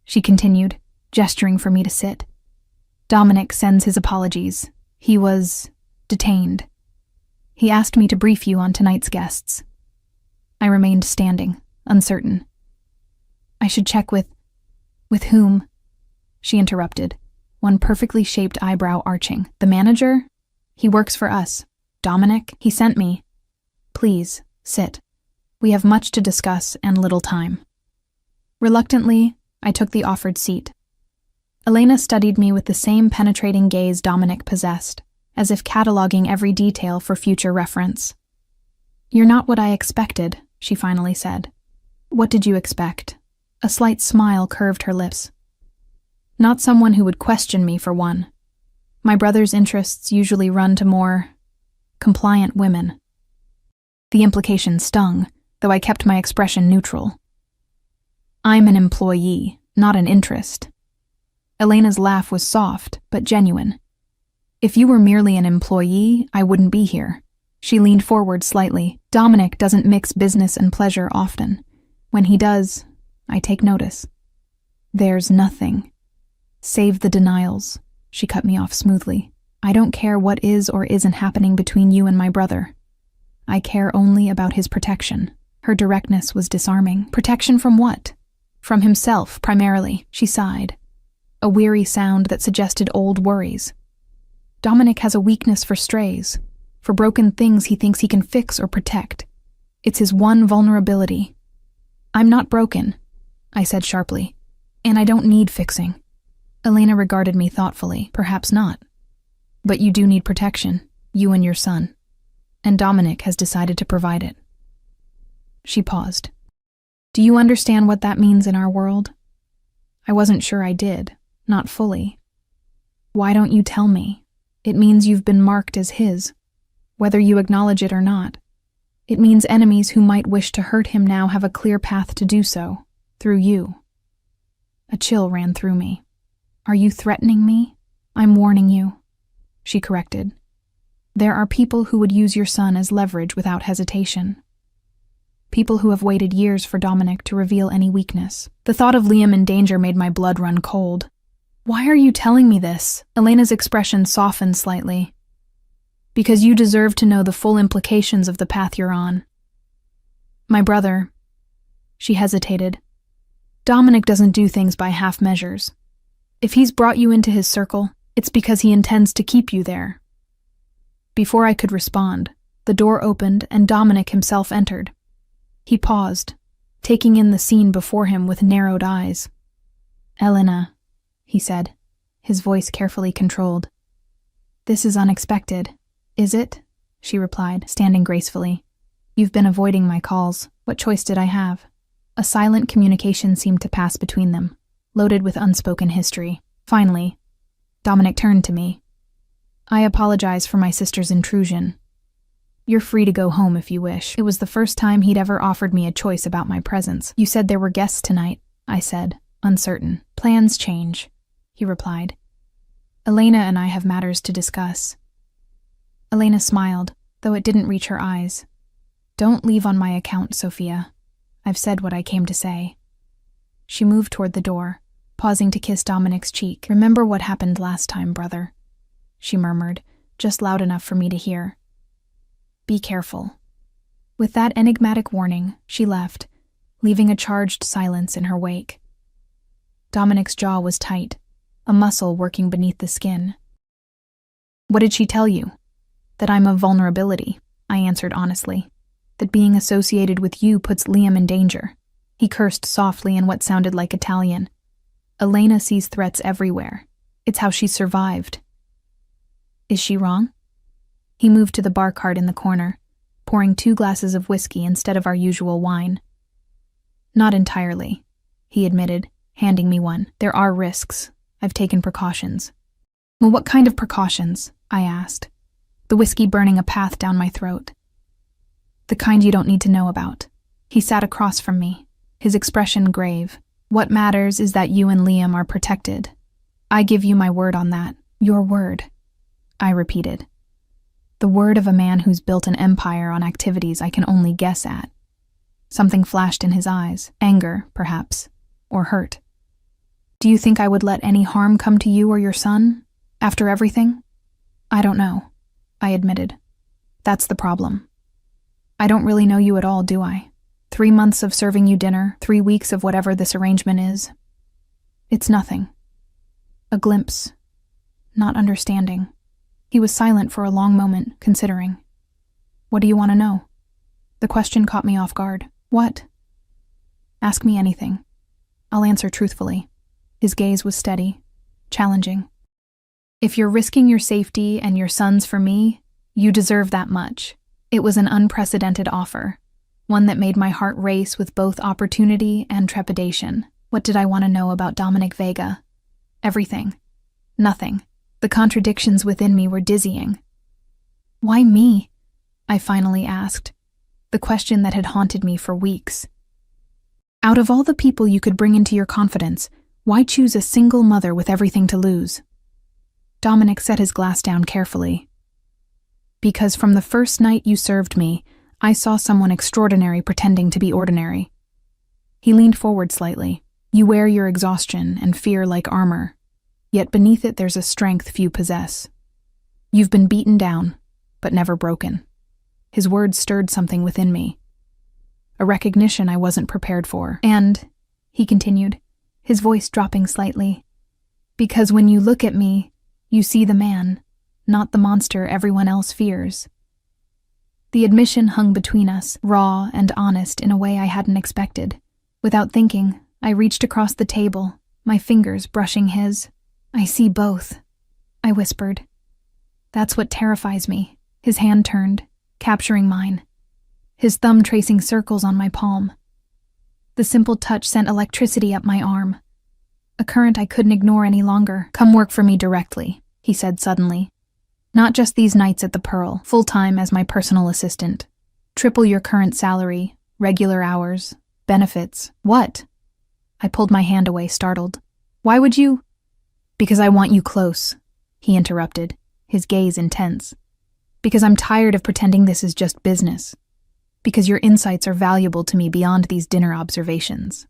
she continued, gesturing for me to sit. Dominic sends his apologies. He was detained. He asked me to brief you on tonight's guests. I remained standing, uncertain. I should check with whom? She interrupted, one perfectly shaped eyebrow arching. The manager? He works for us. Dominic, he sent me. Please, sit. We have much to discuss and little time. Reluctantly, I took the offered seat. Elena studied me with the same penetrating gaze Dominic possessed, as if cataloging every detail for future reference. You're not what I expected, she finally said. What did you expect? A slight smile curved her lips. Not someone who would question me, for one. My brother's interests usually run to more compliant women. The implication stung, though I kept my expression neutral. I'm an employee, not an interest. Elena's laugh was soft, but genuine. If you were merely an employee, I wouldn't be here. She leaned forward slightly. Dominic doesn't mix business and pleasure often. When he does, I take notice. There's nothing. Save the denials, she cut me off smoothly. I don't care what is or isn't happening between you and my brother. I care only about his protection. Her directness was disarming. Protection from what? From himself, primarily, she sighed. A weary sound that suggested old worries. Dominic has a weakness for strays, for broken things he thinks he can fix or protect. It's his one vulnerability. I'm not broken, I said sharply, and I don't need fixing. Elena regarded me thoughtfully. Perhaps not. But you do need protection, you and your son. And Dominic has decided to provide it. She paused. Do you understand what that means in our world? I wasn't sure I did, not fully. Why don't you tell me? It means you've been marked as his, whether you acknowledge it or not. It means enemies who might wish to hurt him now have a clear path to do so, through you. A chill ran through me. Are you threatening me? I'm warning you, she corrected. There are people who would use your son as leverage without hesitation. People who have waited years for Dominic to reveal any weakness. The thought of Liam in danger made my blood run cold. Why are you telling me this? Elena's expression softened slightly. Because you deserve to know the full implications of the path you're on. My brother, she hesitated. Dominic doesn't do things by half measures. If he's brought you into his circle, it's because he intends to keep you there. Before I could respond, the door opened and Dominic himself entered. He paused, taking in the scene before him with narrowed eyes. Elena, he said, his voice carefully controlled. This is unexpected, is it? She replied, standing gracefully. You've been avoiding my calls. What choice did I have? A silent communication seemed to pass between them, loaded with unspoken history. Finally, Dominic turned to me. I apologize for my sister's intrusion. You're free to go home if you wish. It was the first time he'd ever offered me a choice about my presence. You said there were guests tonight, I said, uncertain. Plans change, he replied. Elena and I have matters to discuss. Elena smiled, though it didn't reach her eyes. Don't leave on my account, Sophia. I've said what I came to say. She moved toward the door, pausing to kiss Dominic's cheek. Remember what happened last time, brother, she murmured, just loud enough for me to hear. Be careful. With that enigmatic warning, she left, leaving a charged silence in her wake. Dominic's jaw was tight, a muscle working beneath the skin. What did she tell you? That I'm a vulnerability, I answered honestly. That being associated with you puts Liam in danger. He cursed softly in what sounded like Italian. Elena sees threats everywhere. It's how she survived. Is she wrong? He moved to the bar cart in the corner, pouring 2 glasses of whiskey instead of our usual wine. Not entirely, he admitted, handing me one. There are risks. I've taken precautions. Well, what kind of precautions? I asked, the whiskey burning a path down my throat. The kind you don't need to know about. He sat across from me, his expression grave. What matters is that you and Liam are protected. I give you my word on that. Your word, I repeated. The word of a man who's built an empire on activities I can only guess at. Something flashed in his eyes, anger, perhaps, or hurt. Do you think I would let any harm come to you or your son, after everything? I don't know, I admitted. That's the problem. I don't really know you at all, do I? 3 months of serving you dinner, 3 weeks of whatever this arrangement is. It's nothing. A glimpse. Not understanding. He was silent for a long moment, considering. What do you want to know? The question caught me off guard. What? Ask me anything. I'll answer truthfully. His gaze was steady, challenging. If you're risking your safety and your son's for me, you deserve that much. It was an unprecedented offer, one that made my heart race with both opportunity and trepidation. What did I want to know about Dominic Vega? Everything. Nothing. The contradictions within me were dizzying. Why me? I finally asked, the question that had haunted me for weeks. Out of all the people you could bring into your confidence, why choose a single mother with everything to lose? Dominic set his glass down carefully. Because from the first night you served me, I saw someone extraordinary pretending to be ordinary. He leaned forward slightly. You wear your exhaustion and fear like armor, yet beneath it there's a strength few possess. You've been beaten down, but never broken. His words stirred something within me, a recognition I wasn't prepared for. And, he continued, his voice dropping slightly, because when you look at me, you see the man, not the monster everyone else fears. The admission hung between us, raw and honest in a way I hadn't expected. Without thinking, I reached across the table, my fingers brushing his. I see both, I whispered. That's what terrifies me. His hand turned, capturing mine, his thumb tracing circles on my palm. The simple touch sent electricity up my arm, a current I couldn't ignore any longer. Come work for me directly, he said suddenly. Not just these nights at the Pearl, full-time as my personal assistant. Triple your current salary, regular hours, benefits. What? I pulled my hand away, startled. Why would you? Because I want you close, he interrupted, his gaze intense. Because I'm tired of pretending this is just business. Because your insights are valuable to me beyond these dinner observations.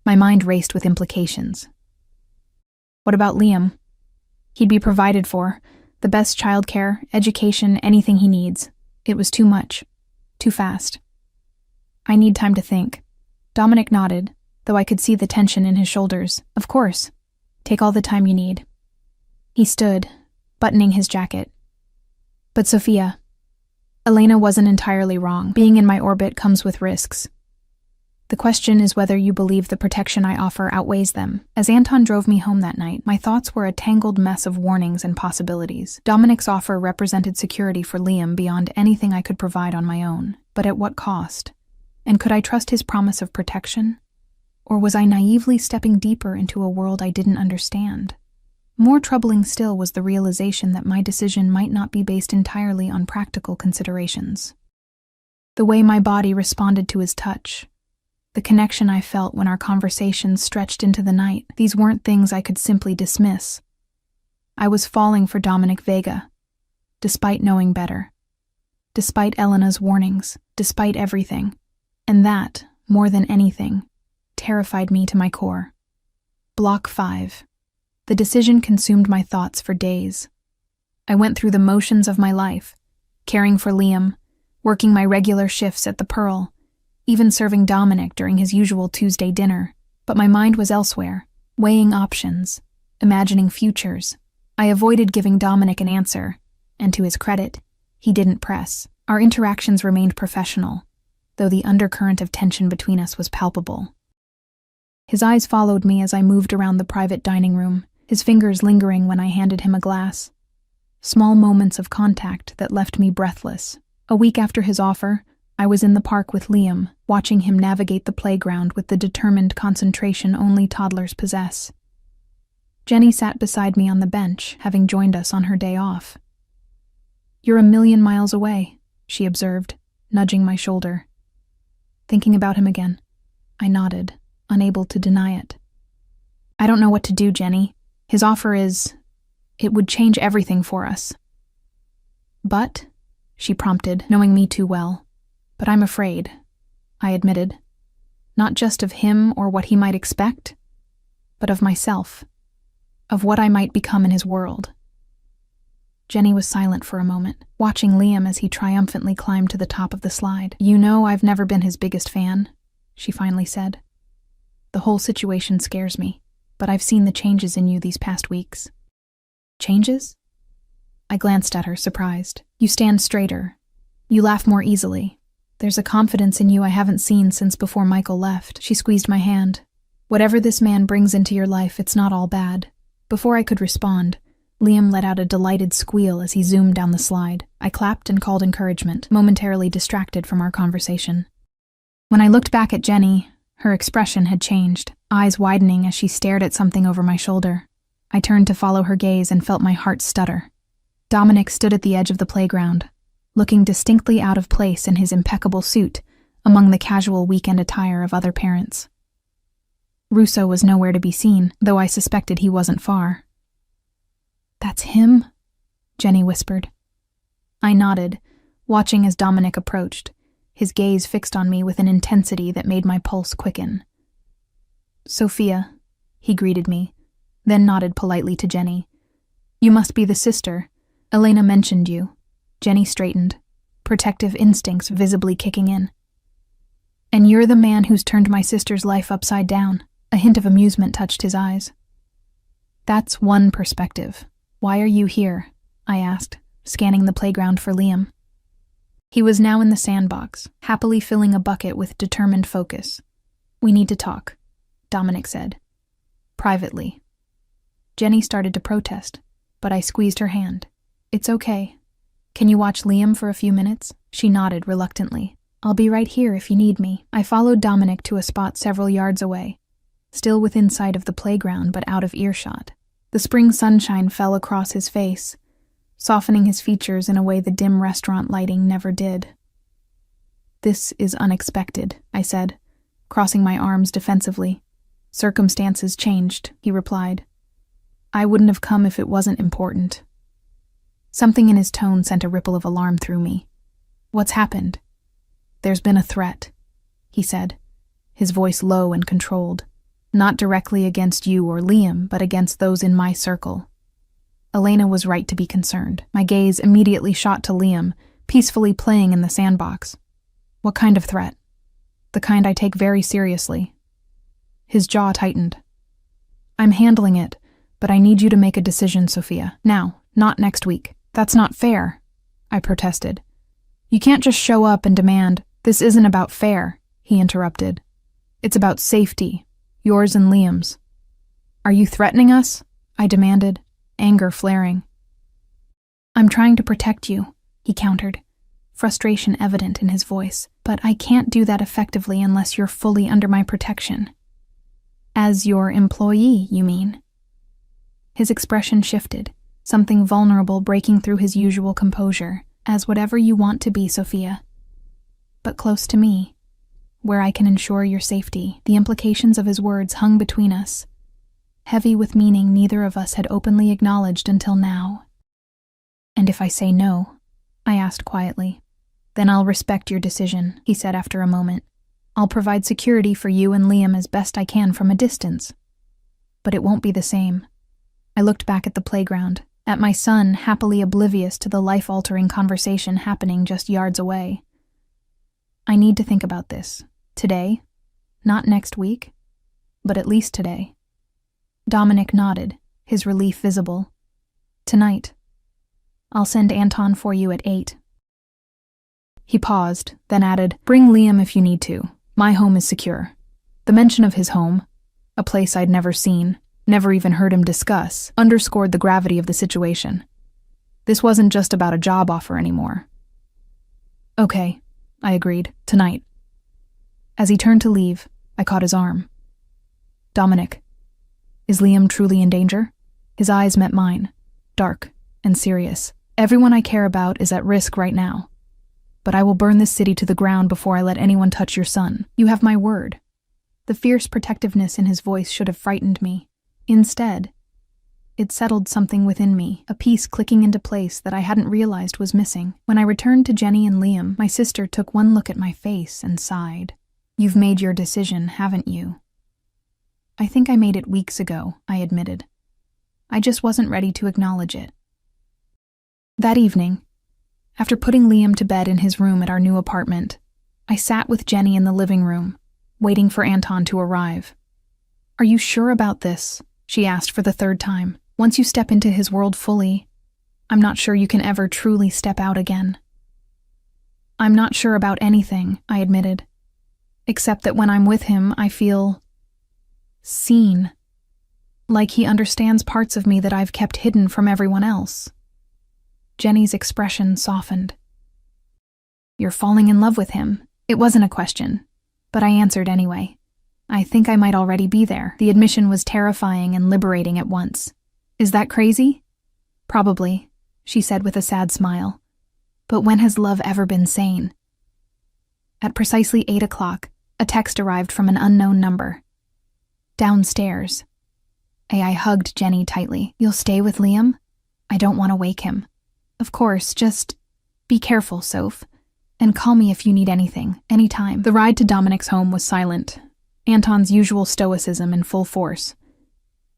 My mind raced with implications. What about Liam? He'd be provided for, the best childcare, education, anything he needs. It was too much. Too fast. I need time to think. Dominic nodded, though I could see the tension in his shoulders. Of course. Take all the time you need. He stood, buttoning his jacket. But Sophia, Elena wasn't entirely wrong. Being in my orbit comes with risks. The question is whether you believe the protection I offer outweighs them. As Anton drove me home that night, my thoughts were a tangled mess of warnings and possibilities. Dominic's offer represented security for Liam beyond anything I could provide on my own. But at what cost? And could I trust his promise of protection? Or was I naively stepping deeper into a world I didn't understand? More troubling still was the realization that my decision might not be based entirely on practical considerations. The way my body responded to his touch, the connection I felt when our conversations stretched into the night, these weren't things I could simply dismiss. I was falling for Dominic Vega, despite knowing better, despite Elena's warnings, despite everything. And that, more than anything, terrified me to my core. Block 5. The decision consumed my thoughts for days. I went through the motions of my life, caring for Liam, working my regular shifts at the Pearl, even serving Dominic during his usual Tuesday dinner. But my mind was elsewhere, weighing options, imagining futures. I avoided giving Dominic an answer, and to his credit, he didn't press. Our interactions remained professional, though the undercurrent of tension between us was palpable. His eyes followed me as I moved around the private dining room, his fingers lingering when I handed him a glass. Small moments of contact that left me breathless. A week after his offer, I was in the park with Liam, watching him navigate the playground with the determined concentration only toddlers possess. Jenny sat beside me on the bench, having joined us on her day off. "You're a million miles away," she observed, nudging my shoulder. "Thinking about him again?" I nodded, unable to deny it. "I don't know what to do, Jenny. His offer it would change everything for us." "But," she prompted, knowing me too well. "But I'm afraid," I admitted. "Not just of him or what he might expect, but of myself, of what I might become in his world." Jenny was silent for a moment, watching Liam as he triumphantly climbed to the top of the slide. "You know I've never been his biggest fan," she finally said. "The whole situation scares me, but I've seen the changes in you these past weeks." "Changes?" I glanced at her, surprised. "You stand straighter. You laugh more easily. There's a confidence in you I haven't seen since before Michael left." She squeezed my hand. "Whatever this man brings into your life, it's not all bad." Before I could respond, Liam let out a delighted squeal as he zoomed down the slide. I clapped and called encouragement, momentarily distracted from our conversation. When I looked back at Jenny, her expression had changed, eyes widening as she stared at something over my shoulder. I turned to follow her gaze and felt my heart stutter. Dominic stood at the edge of the playground, looking distinctly out of place in his impeccable suit among the casual weekend attire of other parents. Russo was nowhere to be seen, though I suspected he wasn't far. "That's him?" Jenny whispered. I nodded, watching as Dominic approached, his gaze fixed on me with an intensity that made my pulse quicken. "Sophia," he greeted me, then nodded politely to Jenny. "You must be the sister. Elena mentioned you." Jenny straightened, protective instincts visibly kicking in. "And you're the man who's turned my sister's life upside down." A hint of amusement touched his eyes. "That's one perspective. Why are you here?" I asked, scanning the playground for Liam. He was now in the sandbox, happily filling a bucket with determined focus. "We need to talk," Dominic said. "Privately." Jenny started to protest, but I squeezed her hand. "It's okay. Can you watch Liam for a few minutes?" She nodded reluctantly. "I'll be right here if you need me." I followed Dominic to a spot several yards away, still within sight of the playground but out of earshot. The spring sunshine fell across his face, softening his features in a way the dim restaurant lighting never did. "This is unexpected," I said, crossing my arms defensively. "Circumstances changed," he replied. "I wouldn't have come if it wasn't important." Something in his tone sent a ripple of alarm through me. "What's happened?" "There's been a threat," he said, his voice low and controlled. Not directly against you or Liam, but against those in my circle. Elena was right to be concerned. My gaze immediately shot to Liam, peacefully playing in the sandbox. What kind of threat? The kind I take very seriously. His jaw tightened. I'm handling it, but I need you to make a decision, Sophia. Now, not next week. That's not fair, I protested. You can't just show up and demand, this isn't about fair, he interrupted. It's about safety, yours and Liam's. Are you threatening us? I demanded, anger flaring. I'm trying to protect you, he countered, frustration evident in his voice, but I can't do that effectively unless you're fully under my protection. As your employee, you mean? His expression shifted, something vulnerable breaking through his usual composure, as whatever you want to be, Sophia. But close to me, where I can ensure your safety. The implications of his words hung between us, heavy with meaning neither of us had openly acknowledged until now. And if I say no, I asked quietly, then I'll respect your decision, he said after a moment. I'll provide security for you and Liam as best I can from a distance. But it won't be the same. I looked back at the playground, at my son happily oblivious to the life-altering conversation happening just yards away. I need to think about this. Today. Not next week. But at least today. Dominic nodded, his relief visible. Tonight. I'll send Anton for you at 8. He paused, then added, bring Liam if you need to. My home is secure. The mention of his home, a place I'd never seen, never even heard him discuss, underscored the gravity of the situation. This wasn't just about a job offer anymore. Okay, I agreed, tonight. As he turned to leave, I caught his arm. Dominic, is Liam truly in danger? His eyes met mine, dark and serious. Everyone I care about is at risk right now. But I will burn this city to the ground before I let anyone touch your son. You have my word. The fierce protectiveness in his voice should have frightened me. Instead, it settled something within me, a piece clicking into place that I hadn't realized was missing. When I returned to Jenny and Liam, my sister took one look at my face and sighed. You've made your decision, haven't you? I think I made it weeks ago, I admitted. I just wasn't ready to acknowledge it. That evening, after putting Liam to bed in his room at our new apartment, I sat with Jenny in the living room, waiting for Anton to arrive. Are you sure about this? She asked for the third time. Once you step into his world fully, I'm not sure you can ever truly step out again. I'm not sure about anything, I admitted, except that when I'm with him, I feel seen, like he understands parts of me that I've kept hidden from everyone else. Jenny's expression softened. You're falling in love with him. It wasn't a question, but I answered anyway. I think I might already be there. The admission was terrifying and liberating at once. Is that crazy? Probably, she said with a sad smile. But when has love ever been sane? At precisely 8 o'clock, a text arrived from an unknown number. Downstairs. I hugged Jenny tightly. You'll stay with Liam? I don't want to wake him. Of course, just be careful, Soph, and call me if you need anything, anytime. The ride to Dominic's home was silent, Anton's usual stoicism in full force.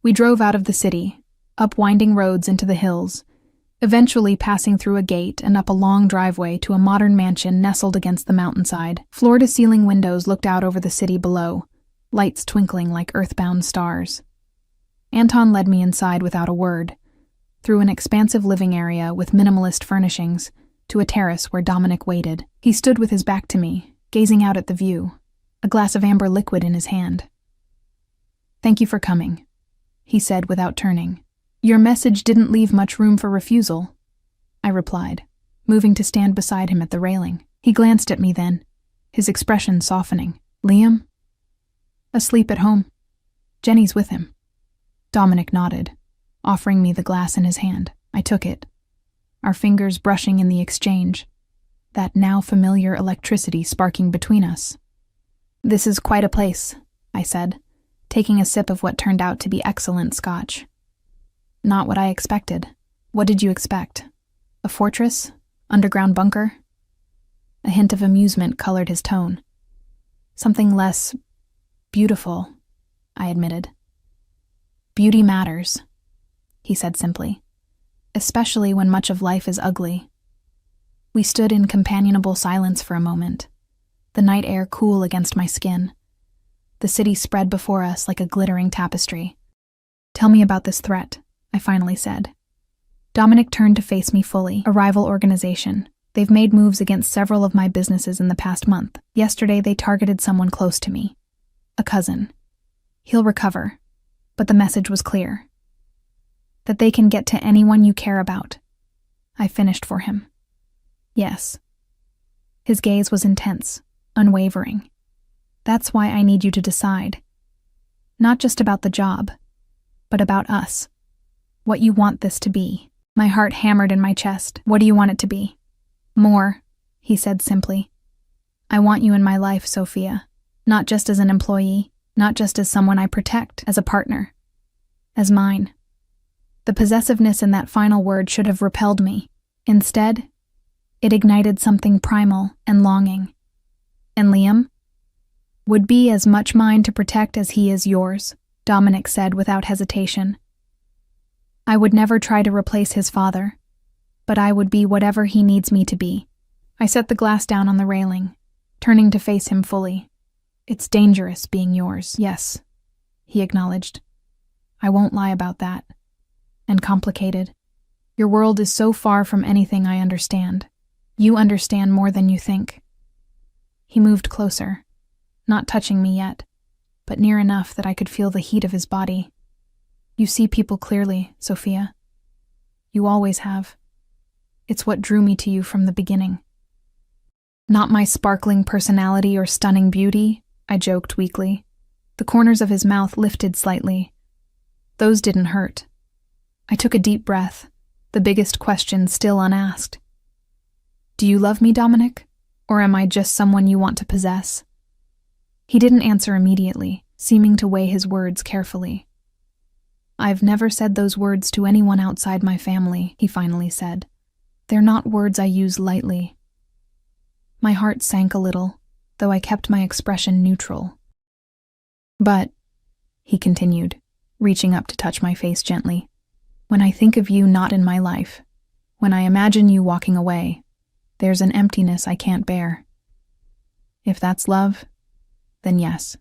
We drove out of the city, up winding roads into the hills, eventually passing through a gate and up a long driveway to a modern mansion nestled against the mountainside. Floor-to-ceiling windows looked out over the city below, lights twinkling like earthbound stars. Anton led me inside without a word, through an expansive living area with minimalist furnishings, to a terrace where Dominic waited. He stood with his back to me, gazing out at the view, a glass of amber liquid in his hand. Thank you for coming, he said without turning. Your message didn't leave much room for refusal, I replied, moving to stand beside him at the railing. He glanced at me then, his expression softening. Liam? Asleep at home. Jenny's with him. Dominic nodded, offering me the glass in his hand. I took it, our fingers brushing in the exchange, that now familiar electricity sparking between us. This is quite a place, I said, taking a sip of what turned out to be excellent scotch. Not what I expected. What did you expect? A fortress? Underground bunker? A hint of amusement colored his tone. Something less beautiful, I admitted. Beauty matters, he said simply, especially when much of life is ugly. We stood in companionable silence for a moment, the night air cool against my skin. The city spread before us like a glittering tapestry. Tell me about this threat, I finally said. Dominic turned to face me fully. A rival organization. They've made moves against several of my businesses in the past month. Yesterday they targeted someone close to me. A cousin. He'll recover. But the message was clear. That they can get to anyone you care about. I finished for him. Yes. His gaze was intense, unwavering. That's why I need you to decide. Not just about the job, but about us. What you want this to be. My heart hammered in my chest. What do you want it to be? More, he said simply. I want you in my life, Sophia. Not just as an employee, not just as someone I protect, as a partner. As mine. The possessiveness in that final word should have repelled me. Instead, it ignited something primal and longing. And Liam? Would be as much mine to protect as he is yours, Dominic said without hesitation. I would never try to replace his father, but I would be whatever he needs me to be. I set the glass down on the railing, turning to face him fully. It's dangerous being yours. Yes, he acknowledged. I won't lie about that. And complicated. Your world is so far from anything I understand. You understand more than you think. He moved closer, not touching me yet, but near enough that I could feel the heat of his body. You see people clearly, Sophia. You always have. It's what drew me to you from the beginning. Not my sparkling personality or stunning beauty, I joked weakly. The corners of his mouth lifted slightly. Those didn't hurt. I took a deep breath, the biggest question still unasked. Do you love me, Dominic? Or am I just someone you want to possess? He didn't answer immediately, seeming to weigh his words carefully. I've never said those words to anyone outside my family, he finally said. They're not words I use lightly. My heart sank a little, though I kept my expression neutral. But, he continued, reaching up to touch my face gently, when I think of you not in my life, when I imagine you walking away, there's an emptiness I can't bear. If that's love, then yes.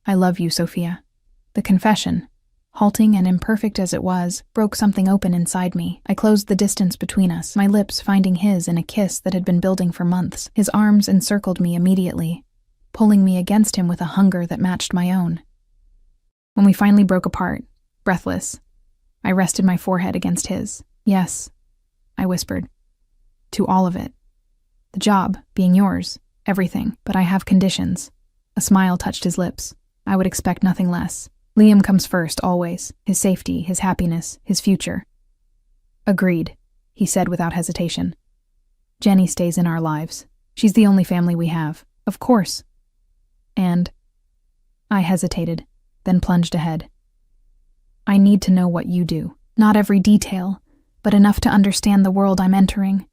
I love you, Sophia. The confession, halting and imperfect as it was, broke something open inside me. I closed the distance between us, my lips finding his in a kiss that had been building for months. His arms encircled me immediately, pulling me against him with a hunger that matched my own. When we finally broke apart, breathless, I rested my forehead against his. Yes, I whispered. To all of it. The job, being yours, everything, but I have conditions. A smile touched his lips. I would expect nothing less. Liam comes first, always. His safety, his happiness, his future. Agreed, he said without hesitation. Jenny stays in our lives. She's the only family we have. Of course. And I hesitated, then plunged ahead. I need to know what you do. Not every detail, but enough to understand the world I'm entering.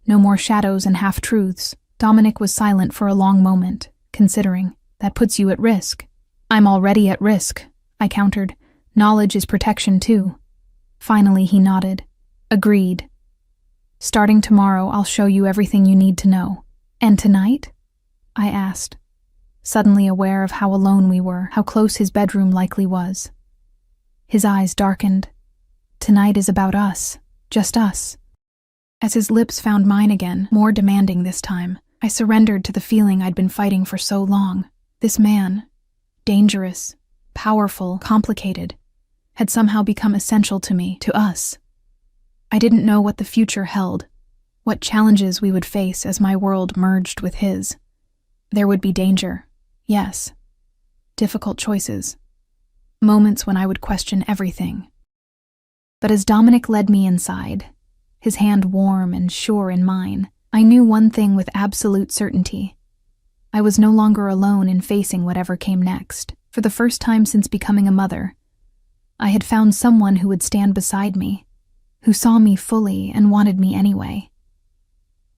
No more shadows and half-truths. Dominic was silent for a long moment, considering. That puts you at risk. I'm already at risk, I countered. Knowledge is protection too. Finally, he nodded. Agreed. Starting tomorrow, I'll show you everything you need to know. And tonight? I asked, suddenly aware of how alone we were, how close his bedroom likely was. His eyes darkened. Tonight is about us, just us. As his lips found mine again, more demanding this time, I surrendered to the feeling I'd been fighting for so long. This man, dangerous, powerful, complicated, had somehow become essential to me, to us. I didn't know what the future held, what challenges we would face as my world merged with his. There would be danger, yes. Difficult choices. Moments when I would question everything. But as Dominic led me inside, his hand warm and sure in mine, I knew one thing with absolute certainty. I was no longer alone in facing whatever came next. For the first time since becoming a mother, I had found someone who would stand beside me, who saw me fully and wanted me anyway.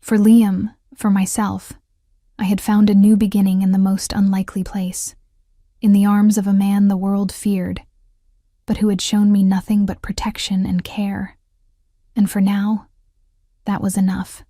For Liam, for myself, I had found a new beginning in the most unlikely place. in the arms of a man the world feared, but who had shown me nothing but protection and care. And for now, that was enough.